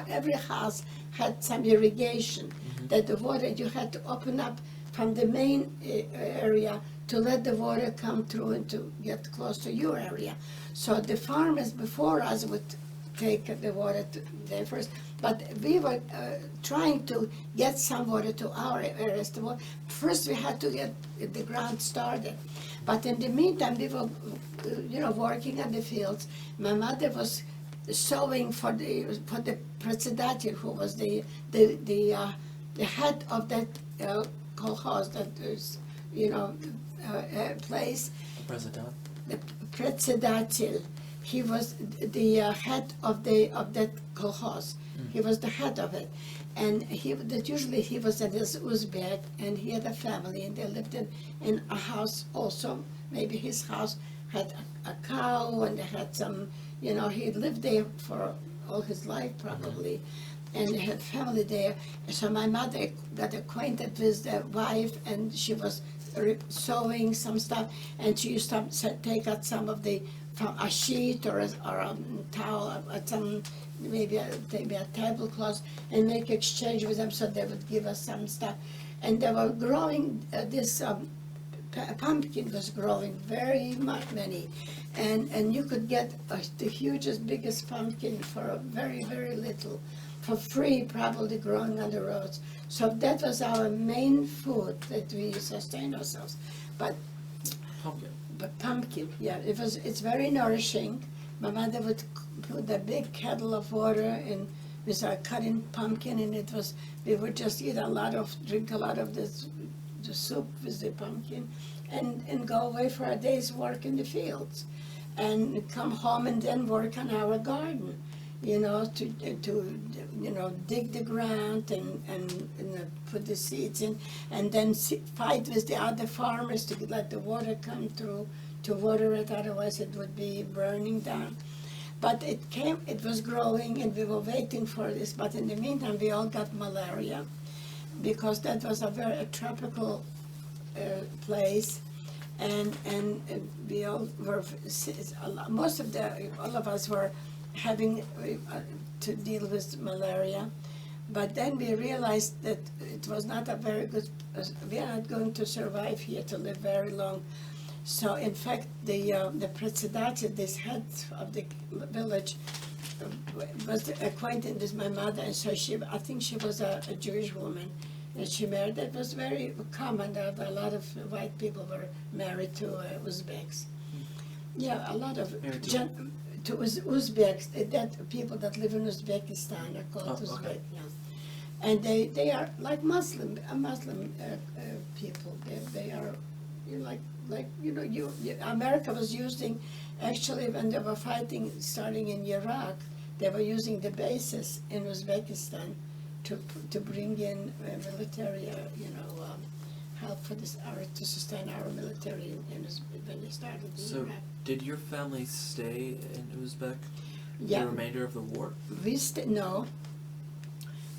[SPEAKER 2] every house had some irrigation. That the water, you had to open up from the main area to let the water come through and to get close to your area. So the farmers before us would take the water there first, but we were trying to get some water to our areas. First we had to get the ground started, but in the meantime we were working on the fields. My mother was sewing for the Predsedatel, who was the head of that kolkhoz, that is, place.
[SPEAKER 1] The president.
[SPEAKER 2] The Predsedatel. He was the head of that kolkhoz. He was the head of it, and usually he was an Uzbek, and he had a family, and they lived in a house also. Maybe his house had a cow, and they had some. He lived there for all his life probably. And they had family there. So my mother got acquainted with the wife, and she was sewing some stuff, and she used to take out some of from a sheet or a towel, or some maybe a tablecloth, and make exchange with them, so they would give us some stuff. And they were growing this pumpkin was growing very many, and you could get the hugest, biggest pumpkin for very, very little, for free, probably, growing on the roads. So that was our main food that we sustained ourselves. But pumpkin, yeah, it's very nourishing. My mother would put a big kettle of water and we started cutting pumpkin, and we would just drink a lot of the soup with the pumpkin, and go away for a day's work in the fields, and come home and then work on our garden, to dig the ground and put the seeds in, and then fight with the other farmers to let the water come through to water it, otherwise it would be burning down. But it was growing, and we were waiting for this, but in the meantime we all got malaria, because that was a very tropical place, and we all were, all of us were having to deal with malaria. But then we realized that it was not a very good, we are not going to survive here to live very long. So in fact, the Predsedatel, this head of the village, was acquainted with my mother, and so I think she was a Jewish woman, and she married. That was very common, that a lot of white people were married to Uzbeks. Yeah, a lot of to Uzbeks, that people that live in Uzbekistan are called Uzbek.
[SPEAKER 1] Okay.
[SPEAKER 2] Yeah. And they are like Muslim people. They are America was using, actually when they were fighting, starting in Iraq, they were using the bases in Uzbekistan to bring in military, help for this to sustain our military when they started in
[SPEAKER 1] So,
[SPEAKER 2] Iraq.
[SPEAKER 1] did your family stay in Uzbek
[SPEAKER 2] Yeah.
[SPEAKER 1] the remainder of the war?
[SPEAKER 2] No.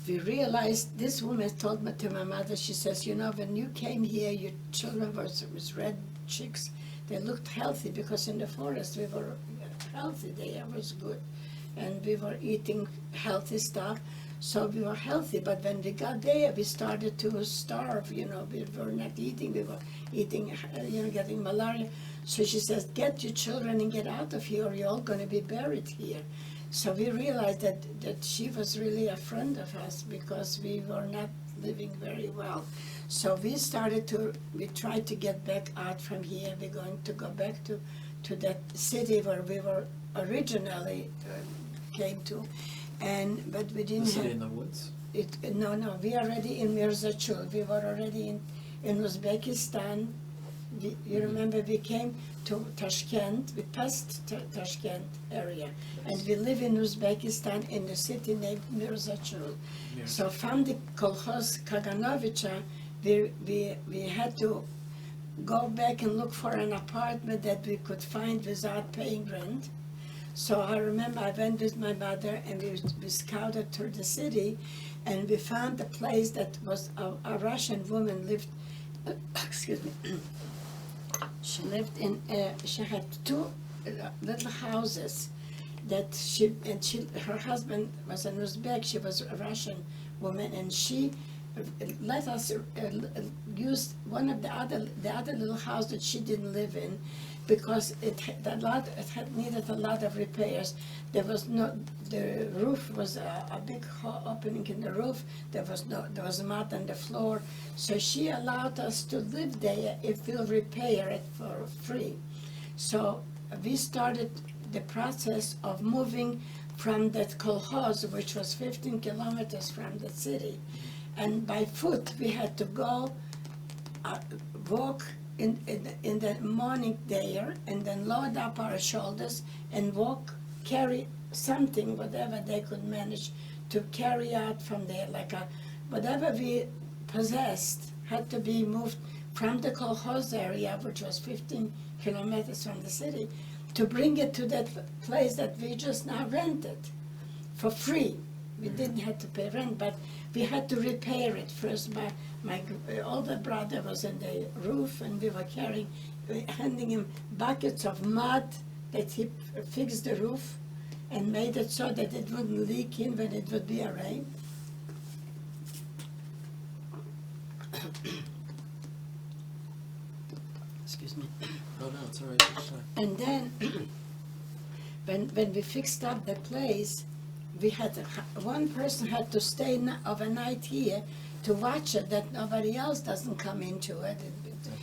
[SPEAKER 2] We realized, this woman told me to my mother, she says, you know, when you came here, your children was red chicks. They looked healthy because in the forest we were healthy. The air was good. And we were eating healthy stuff. So we were healthy. But when we got there, we started to starve, you know. We were not eating. We were eating, getting malaria. So she says, get your children and get out of here or you're all going to be buried here. So we realized that she was really a friend of us because we were not living very well. So we tried to get back out from here. We're going to go back to that city where we were originally came to. But we didn't
[SPEAKER 1] The city
[SPEAKER 2] have
[SPEAKER 1] in the woods?
[SPEAKER 2] No, we are already in Mirzachul. We were already in Uzbekistan. You remember we came to Tashkent, we passed Tashkent area, and we live in Uzbekistan in the city named Mirzachul. So from the kolkhoz Kaganovicha, we had to go back and look for an apartment that we could find without paying rent. So I remember I went with my mother and we scouted through the city, and we found a place that was a Russian woman lived. Excuse me. She lived in. She had two little houses that her husband was an Uzbek. She was a Russian woman, and she let us use one of the other little house that she didn't live in, because it had needed a lot of repairs. The roof was a big opening in the roof. There was mud on the floor. So she allowed us to live there if we'll repair it for free. So we started the process of moving from that kolkhoz, which was 15 kilometers from the city. And by foot, we had to go walk in the morning there, and then load up our shoulders and carry something, whatever they could manage to carry out from there. Whatever we possessed had to be moved from the kolkhoz area, which was 15 kilometers from the city, to bring it to that place that we just now rented for free. We didn't have to pay rent, but we had to repair it first. My older brother was in the roof, and we were handing him buckets of mud that he fixed the roof and made it so that it wouldn't leak in when it would be a rain. Excuse me.
[SPEAKER 1] Oh no, it's all right.
[SPEAKER 2] And then, when we fixed up the place, we had one person had to stay overnight here to watch it, that nobody else doesn't come into it.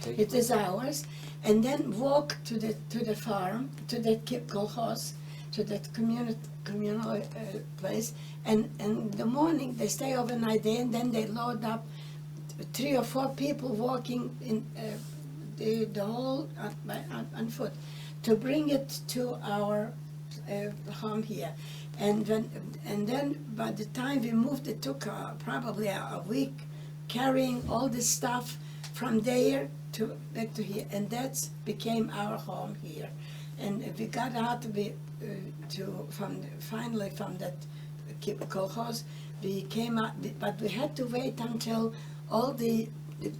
[SPEAKER 2] It is ours. And then walk to the farm, to the kolkhoz, to that communal place. And in the morning they stay overnight there, and then they load up 3 or 4 people walking in the whole on foot to bring it to our home here. And then by the time we moved, it took probably a week carrying all this stuff from there back to here, and that became our home here. And we got out finally from that kolkhoz. We came out, but we had to wait until all the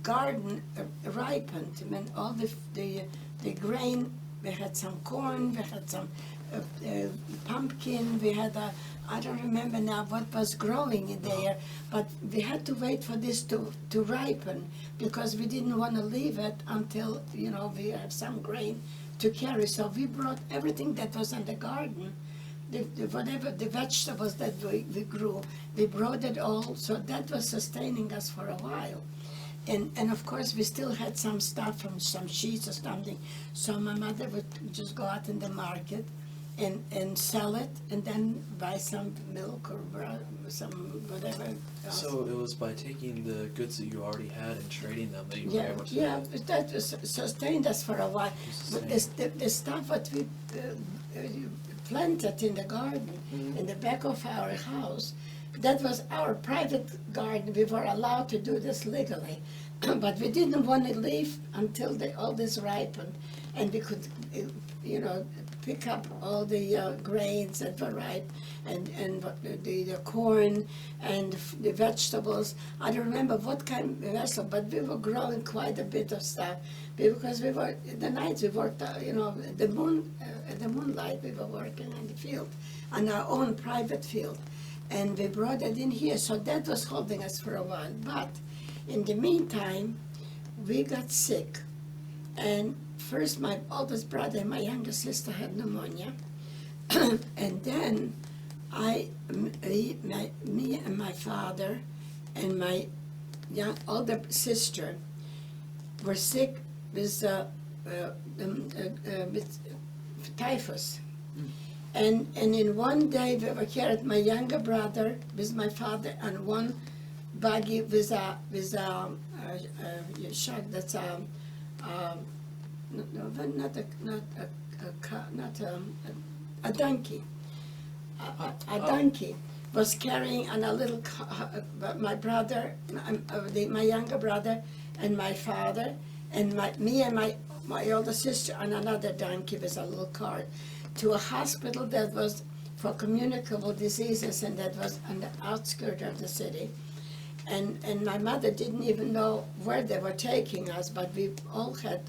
[SPEAKER 2] garden ripened. I mean, all the grain. We had some corn. We had some pumpkin. We had I don't remember now what was growing in there, but we had to wait for this to ripen, because we didn't want to leave it until we have some grain to carry. So we brought everything that was in the garden, whatever the vegetables that we grew, we brought it all. So that was sustaining us for a while. And of course we still had some stuff from some sheets or something. So my mother would just go out in the market and sell it, and then buy some milk or some whatever else.
[SPEAKER 1] So it was by taking the goods that you already had and trading them that you were able to...
[SPEAKER 2] Yeah, that was sustained us for a while. But the stuff that we planted in the garden, in the back of our house, that was our private garden. We were allowed to do this legally. But we didn't want to leave until all this ripened, and we could, pick up all the grains that were ripe, and the corn and the vegetables. I don't remember what kind of vegetable, but we were growing quite a bit of stuff because we were the nights we worked. The moonlight we were working in the field, on our own private field, and we brought it in here. So that was holding us for a while. But in the meantime, we got sick, and first my oldest brother and my younger sister had pneumonia, and then me and my father and my older sister were sick with typhus. And in one day we were here at my younger brother with my father and one buggy with a shark that's a donkey. A donkey was carrying on a little my brother, my younger brother, and my father, and me and my older sister on another donkey with a little cart to a hospital that was for communicable diseases, and that was on the outskirts of the city. And my mother didn't even know where they were taking us, but we all had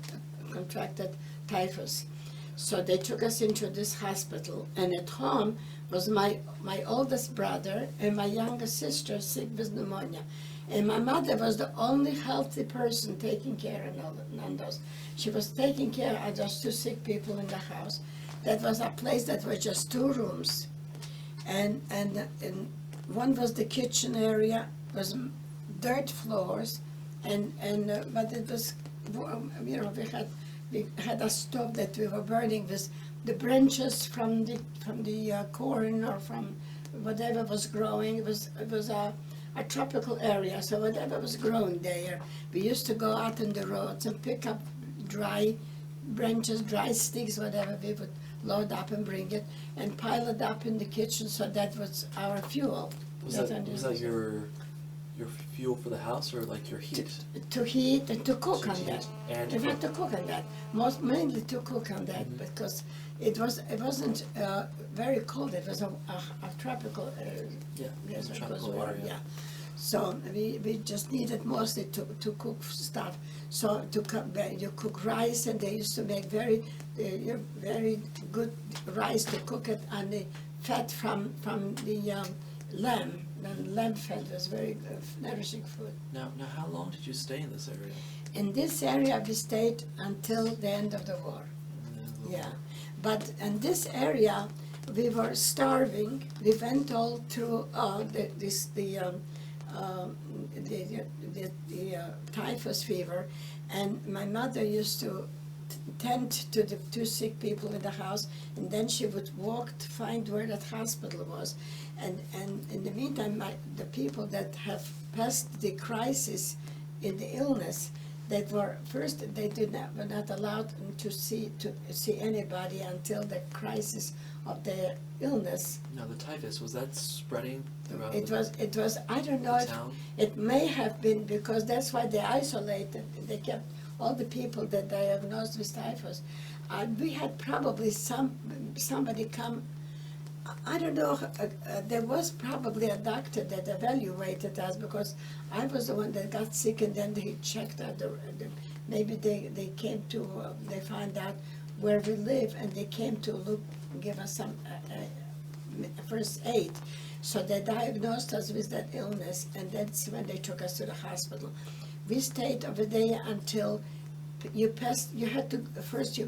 [SPEAKER 2] contracted typhus. So they took us into this hospital, and at home was my oldest brother and my younger sister sick with pneumonia. And my mother was the only healthy person taking care of those. She was taking care of those two sick people in the house. That was a place that was just 2 rooms. And one was the kitchen area, was dirt floors, but it was, we had a stove that we were burning with the branches from the corn or from whatever was growing. It was a tropical area, so whatever was growing there, we used to go out on the roads and pick up dry branches, dry sticks, whatever. We would load up and bring it and pile it up in the kitchen, so that was our fuel.
[SPEAKER 1] Was that your fuel for the house, or like your heat?
[SPEAKER 2] To heat and to cook on that.
[SPEAKER 1] And
[SPEAKER 2] We had to cook on that. Mainly to cook on that, because it wasn't very cold. It was a tropical
[SPEAKER 1] Yeah,
[SPEAKER 2] yes, it was
[SPEAKER 1] tropical
[SPEAKER 2] warm,
[SPEAKER 1] area.
[SPEAKER 2] yeah. So we just needed mostly to cook stuff. So you cook rice, and they used to make very good rice to cook it on the fat from the lamb. And lamb fat was very nourishing food.
[SPEAKER 1] Now, how long did you stay in this area?
[SPEAKER 2] In this area, we stayed until the end of the war. Yeah, but in this area, we were starving. We went all through the typhus fever, and my mother used to tend to the 2 sick people in the house, and then she would walk to find where that hospital was. And in the meantime, the people that have passed the crisis in the illness, that were first, were not allowed to see anybody until the crisis of their illness.
[SPEAKER 1] Now, the typhus, was that spreading throughout
[SPEAKER 2] It was, I don't know,
[SPEAKER 1] the town?
[SPEAKER 2] it may have been, because that's why they isolated, they kept all the people that diagnosed with typhus. We had probably somebody come, I don't know, there was probably a doctor that evaluated us, because I was the one that got sick, and then they checked out maybe they came to, they found out where we live, and they came to give us some first aid. So they diagnosed us with that illness, and that's when they took us to the hospital. We stayed over there until you had to, first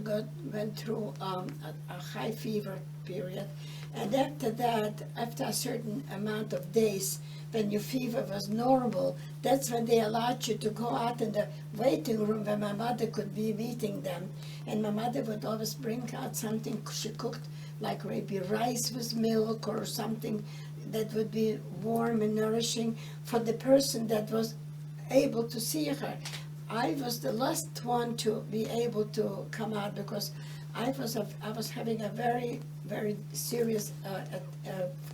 [SPEAKER 2] went through a high fever period, and after that, after a certain amount of days, when your fever was normal, that's when they allowed you to go out in the waiting room where my mother could be meeting them. And my mother would always bring out something she cooked, like maybe rice with milk or something that would be warm and nourishing for the person that was able to see her. I was the last one to be able to come out, because I was having a very, very serious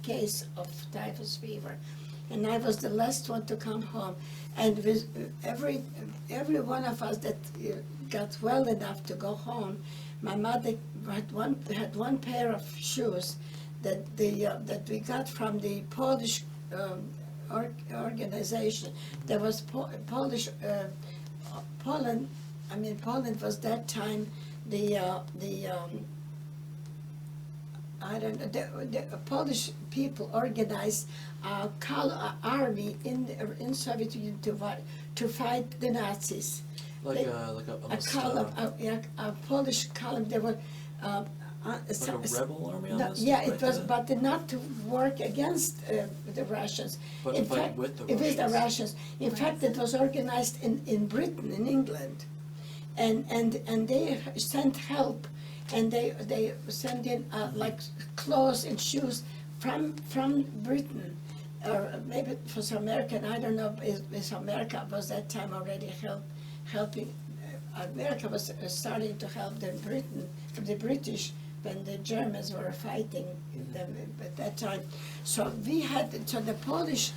[SPEAKER 2] case of typhus fever. and I was the last one to come home. And with every one of us that got well enough to go home, my mother had one pair of shoes that we got from the Polish organization. There was Polish Poland. I mean, Poland was that time the Polish people organized a army in Soviet Union to fight the Nazis. A Polish column. They were
[SPEAKER 1] like a rebel army almost?
[SPEAKER 2] Yeah, it was, but not to work against the Russians.
[SPEAKER 1] But to fight with the
[SPEAKER 2] Russians. With the Russians. In
[SPEAKER 3] Right.
[SPEAKER 2] fact, it was organized in Britain, in England, and they sent help, and they sent in like clothes and shoes from Britain, or maybe it was American. I don't know if America was that time already helping. America was starting to help the British when the Germans were fighting them at that time. So the Polish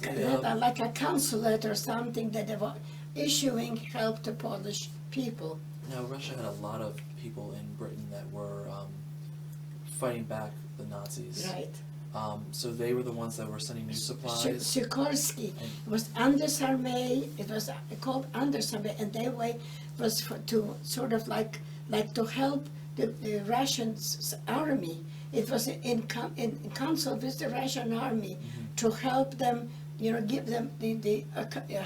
[SPEAKER 2] had like a consulate or something that they were issuing help to Polish people.
[SPEAKER 1] Now, Russia had a lot of people in Britain that were fighting back the Nazis.
[SPEAKER 2] Right.
[SPEAKER 1] So they were the ones that were sending new supplies.
[SPEAKER 2] Sikorsky. It was Andersarmee. It was called Andersarmee, and their way was to sort of like to help the Russian army. It was in council with the Russian army to help them, give them the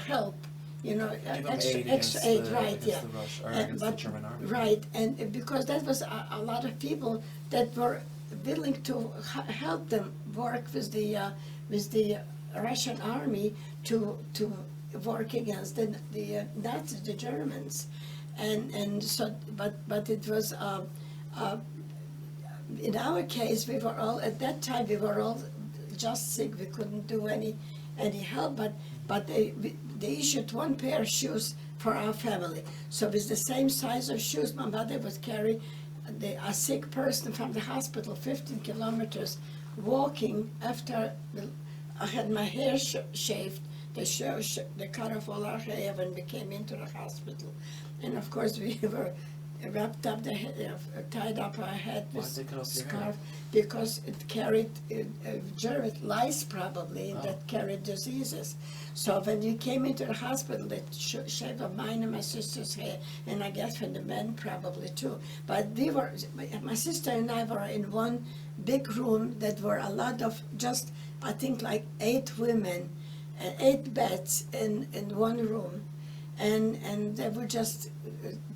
[SPEAKER 2] help, extra aid, right? Yeah.
[SPEAKER 1] Against the German army.
[SPEAKER 2] Right, and because that was a lot of people that were willing to help them work with the Russian army to work against the Nazis, the Germans, and so but it was in our case at that time we were all just sick. We couldn't do any help, but they issued one pair of shoes for our family. So with the same size of shoes, my mother would carry a sick person from the hospital 15 kilometers walking after I had my hair shaved. They cut off all our hair when we came into the hospital. And of course we were wrapped up, tied up our head with
[SPEAKER 1] Why did they cut off your
[SPEAKER 2] scarf
[SPEAKER 1] hair?
[SPEAKER 2] because it carried germ lice probably that carried diseases. So when we came into the hospital, they shaved off mine and my sister's hair, and I guess from the men probably too. But my sister and I were in one big room that were a lot of just, I think like 8 women, 8 beds in one room. And they would just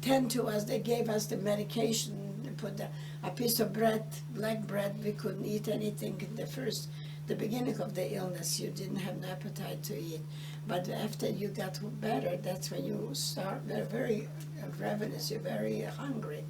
[SPEAKER 2] tend to us. They gave us the medication. They put a piece of bread, black bread. We couldn't eat anything in the beginning of the illness. You didn't have an appetite to eat. But after you got better, that's when you start. They're very ravenous. You're very hungry.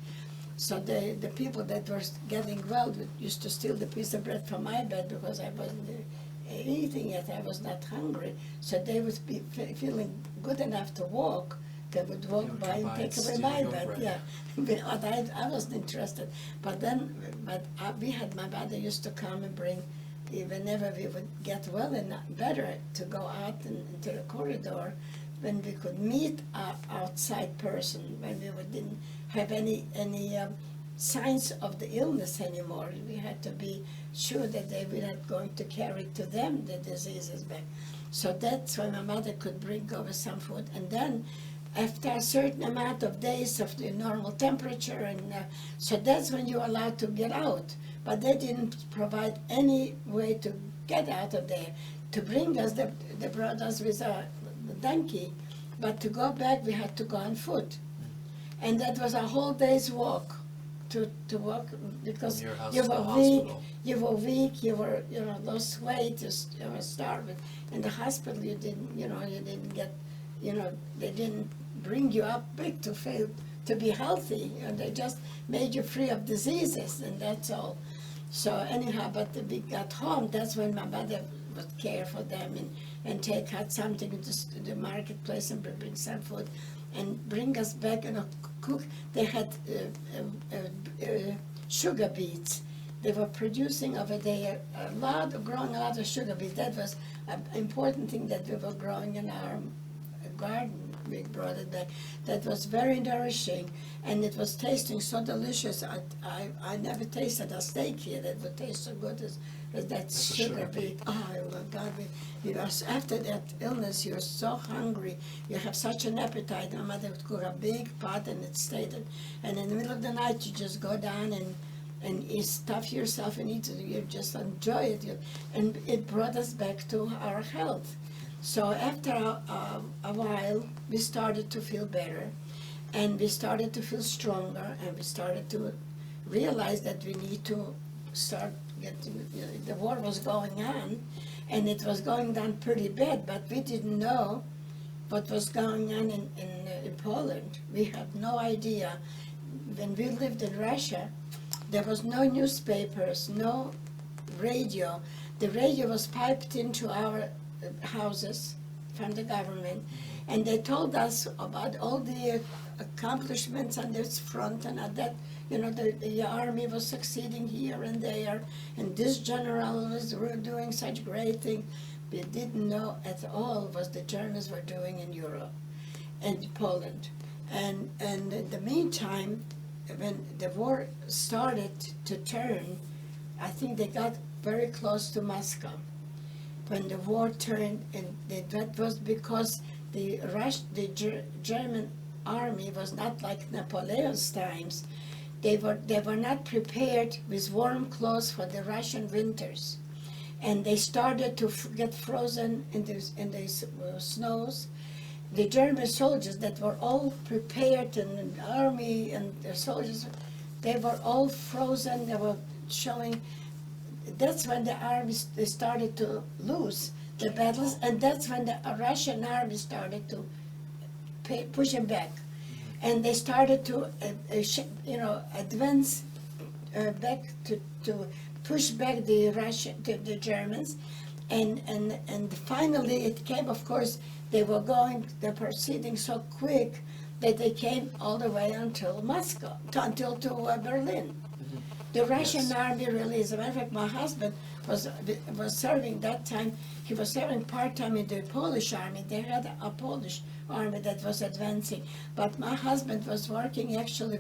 [SPEAKER 2] So the people that were getting well used to steal the piece of bread from my bed because I wasn't eating it. I was not hungry. So they would be feeling good enough to walk. They would walk by and take away my bed. Yeah, but I wasn't interested. But my mother used to come and bring, whenever we would get well and better, to go out into the corridor, when we could meet an outside person, when we didn't have any signs of the illness anymore. We had to be sure that they were not going to carry to them the diseases back. So that's when my mother could bring over some food, and then after a certain amount of days of the normal temperature, and so that's when you're allowed to get out. But they didn't provide any way to get out of there. To bring us, they brought us with a donkey, but to go back we had to go on foot, and that was a whole day's walk. To walk because you were weak, you were lost weight, you were starving. In the hospital you didn't get, they didn't bring you up big to be healthy, and they just made you free of diseases, and that's all. So anyhow, but we got home, that's when my mother would care for them and take out something to the marketplace and bring some food and bring us back and cook. They had sugar beets, they were producing over there growing a lot of sugar beet. That was an important thing that we were growing in our garden. We brought it back. That was very nourishing, and it was tasting so delicious. I never tasted a steak here that would taste so good as that
[SPEAKER 1] That's
[SPEAKER 2] sugar beet. Oh my God! After that illness, you're so hungry. You have such an appetite. My mother would cook a big pot, and it stayed. And in the middle of the night, you just go down and you stuff yourself and eat it. You just enjoy it. And it brought us back to our health. So after a while, we started to feel better, and we started to feel stronger, and we started to realize that we need to start getting, the war was going on, and it was going down pretty bad, but we didn't know what was going on in Poland. We had no idea. When we lived in Russia, there was no newspapers, no radio. The radio was piped into our houses from the government, and they told us about all the accomplishments on this front, and at that, the army was succeeding here and there, and this general was doing such great things. We didn't know at all what the Germans were doing in Europe and Poland. And in the meantime, when the war started to turn, I think they got very close to Moscow. When the war turned, and that was because the German army was not like Napoleon's times. They were not prepared with warm clothes for the Russian winters, and they started to get frozen in the snows. The German soldiers that were all prepared, and the army and the soldiers, they were all frozen. They were showing. That's when the army started to lose the battles, and that's when the Russian army started to push them back, and they started to, advance back to push back the Germans, and finally it came. Of course, they're proceeding so quick that they came all the way until Moscow, until Berlin. The Russian army really, as a matter of fact, my husband was serving that time. He was serving part-time in the Polish army. They had a Polish army that was advancing. But my husband was working actually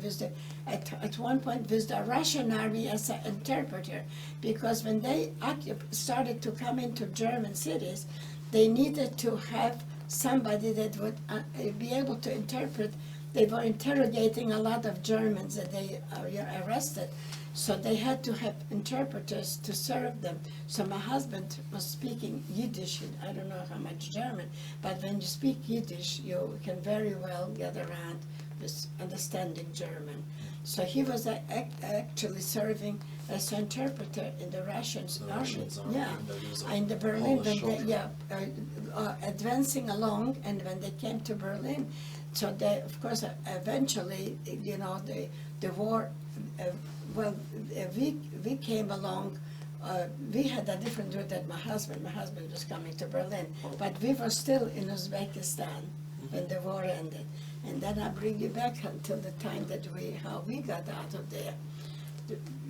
[SPEAKER 2] at one point with the Russian army as an interpreter, because when they started to come into German cities, they needed to have somebody that would be able to interpret. They were interrogating a lot of Germans that they arrested. So they had to have interpreters to serve them. So my husband was speaking Yiddish. I don't know how much German, but when you speak Yiddish, you can very well get around with understanding German. So he was actually serving as an interpreter in the Russian army. In the Berlin, advancing along, and when they came to Berlin, so they, of course, eventually, the war. We came along. We had a different route than my husband. My husband was coming to Berlin, but we were still in Uzbekistan when the war ended. And then I bring you back until the time that how we got out of there.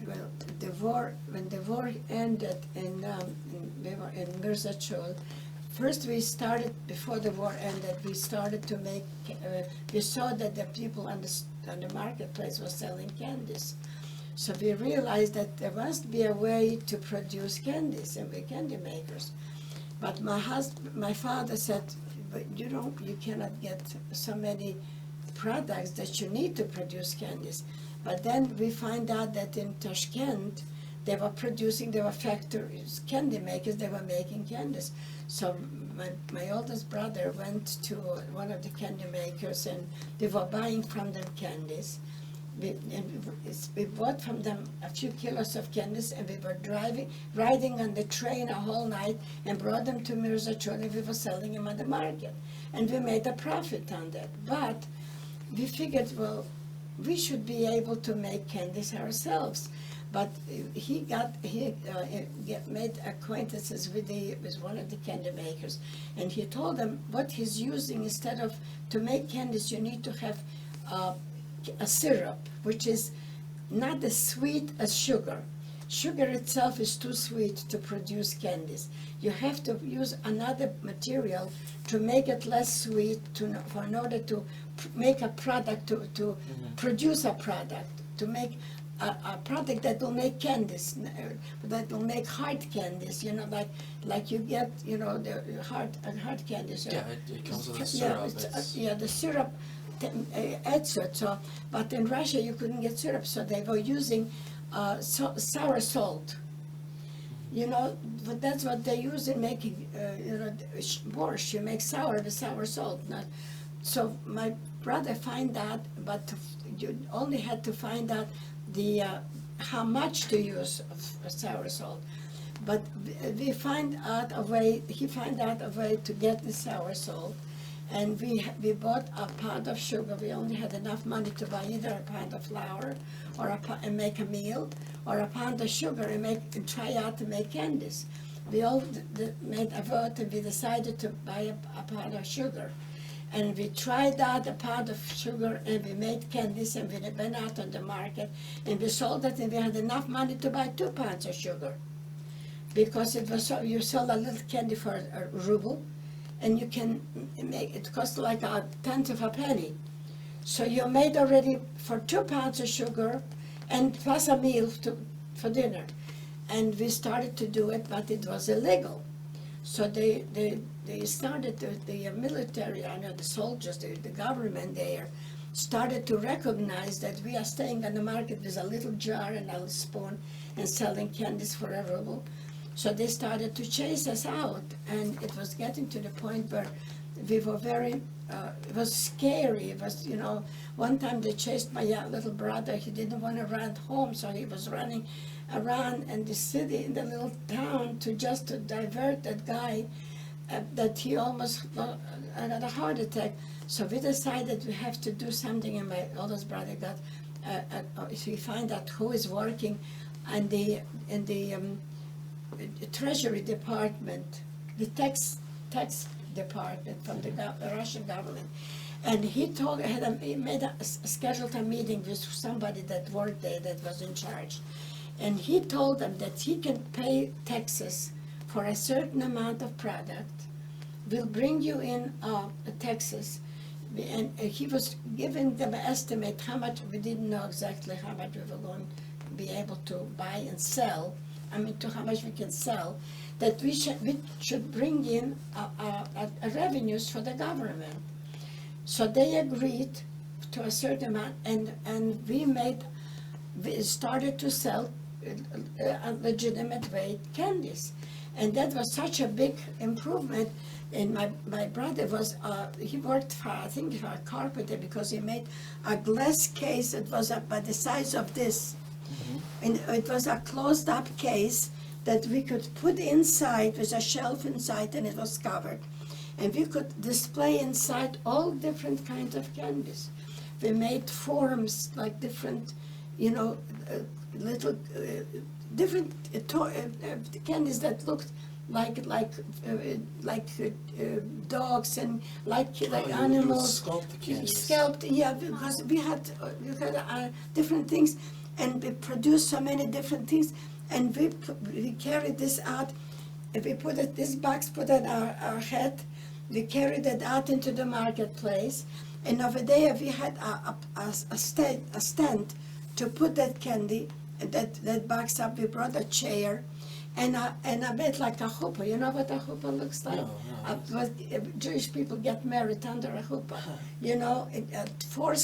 [SPEAKER 2] When the war ended, we were in Mirzachul. First, we started before the war ended. We started to make. We saw that the people on the marketplace were selling candies. So we realized that there must be a way to produce candies, and we're candy makers. But my father said, "But you cannot get so many products that you need to produce candies." But then we find out that in Tashkent, they were factories, candy makers, they were making candies. So my oldest brother went to one of the candy makers, and they were buying from them candies. We bought from them a few kilos of candies, and we were riding on the train a whole night, and brought them to Mirzachul, and we were selling them on the market. And we made a profit on that. But we figured, well, we should be able to make candies ourselves. But he made acquaintances with one of the candy makers, and he told them what he's using. Instead of, to make candies, you need to have a syrup, which is not as sweet as sugar. sugar itself is too sweet to produce candies. You have to use another material to make it less sweet in order to make a product, to produce a product, to make a product that will make candies, that will make hard candies, like you get, the hard candies.
[SPEAKER 1] Yeah, it comes with a syrup.
[SPEAKER 2] The syrup adds it. So, but in Russia you couldn't get syrup, so they were using sour salt. But that's what they use in making, borscht. You make sour with sour salt. So my brother find that, but you only had to find out how much to use of sour salt. But he find out a way to get the sour salt, and we bought a pound of sugar. We only had enough money to buy either a pound of flour and make a meal, or a pound of sugar and try out to make candies. We all made a vote, and we decided to buy a pound of sugar. And we tried out a pound of sugar, and we made candies, and we went out on the market, and we sold it, and we had enough money to buy 2 pounds of sugar. Because you sell a little candy for a ruble, and you can make it cost like a tenth of a penny. So you made already for 2 pounds of sugar, and plus a meal for dinner. And we started to do it, but it was illegal. So they started, the military, the soldiers, the government there, started to recognize that we are staying on the market with a little jar and a little spoon and selling candies for a ruble. So they started to chase us out, and it was getting to the point where we were it was scary. It was, one time they chased my little brother. He didn't want to run home, so he was running around in the city, in the little town, to divert that guy, that he almost had a heart attack. So we decided we have to do something, and my oldest brother we find out who is working in the Treasury Department, the tax department from the Russian government. And he made scheduled a meeting with somebody that worked there, that was in charge. And he told them that he can pay taxes for a certain amount of product, will bring you in taxes, and he was giving them an estimate how much. We didn't know exactly how much we were going to be able to buy and sell, to how much we can sell, that we should bring in revenues for the government. So they agreed to a certain amount, and we started to sell a legitimate way candies. And that was such a big improvement. And my brother he worked for a carpenter, because he made a glass case. It was about the size of this. And it was a closed up case that we could put inside, with a shelf inside, and it was covered. And we could display inside all different kinds of candies. We made forms, like different, little different candies that looked like dogs, and like animals.
[SPEAKER 1] You would sculpt the candies.
[SPEAKER 2] Sculpt, yeah, because we had different things, and we produced so many different things, and we carried this out. If we this box put on our head, we carried it out into the marketplace, and over there we had a stand to put that candy, that box up. We brought a chair, and I made like a chuppah. You know what a chuppah looks like?
[SPEAKER 1] No.
[SPEAKER 2] Jewish people get married under a chuppah. 4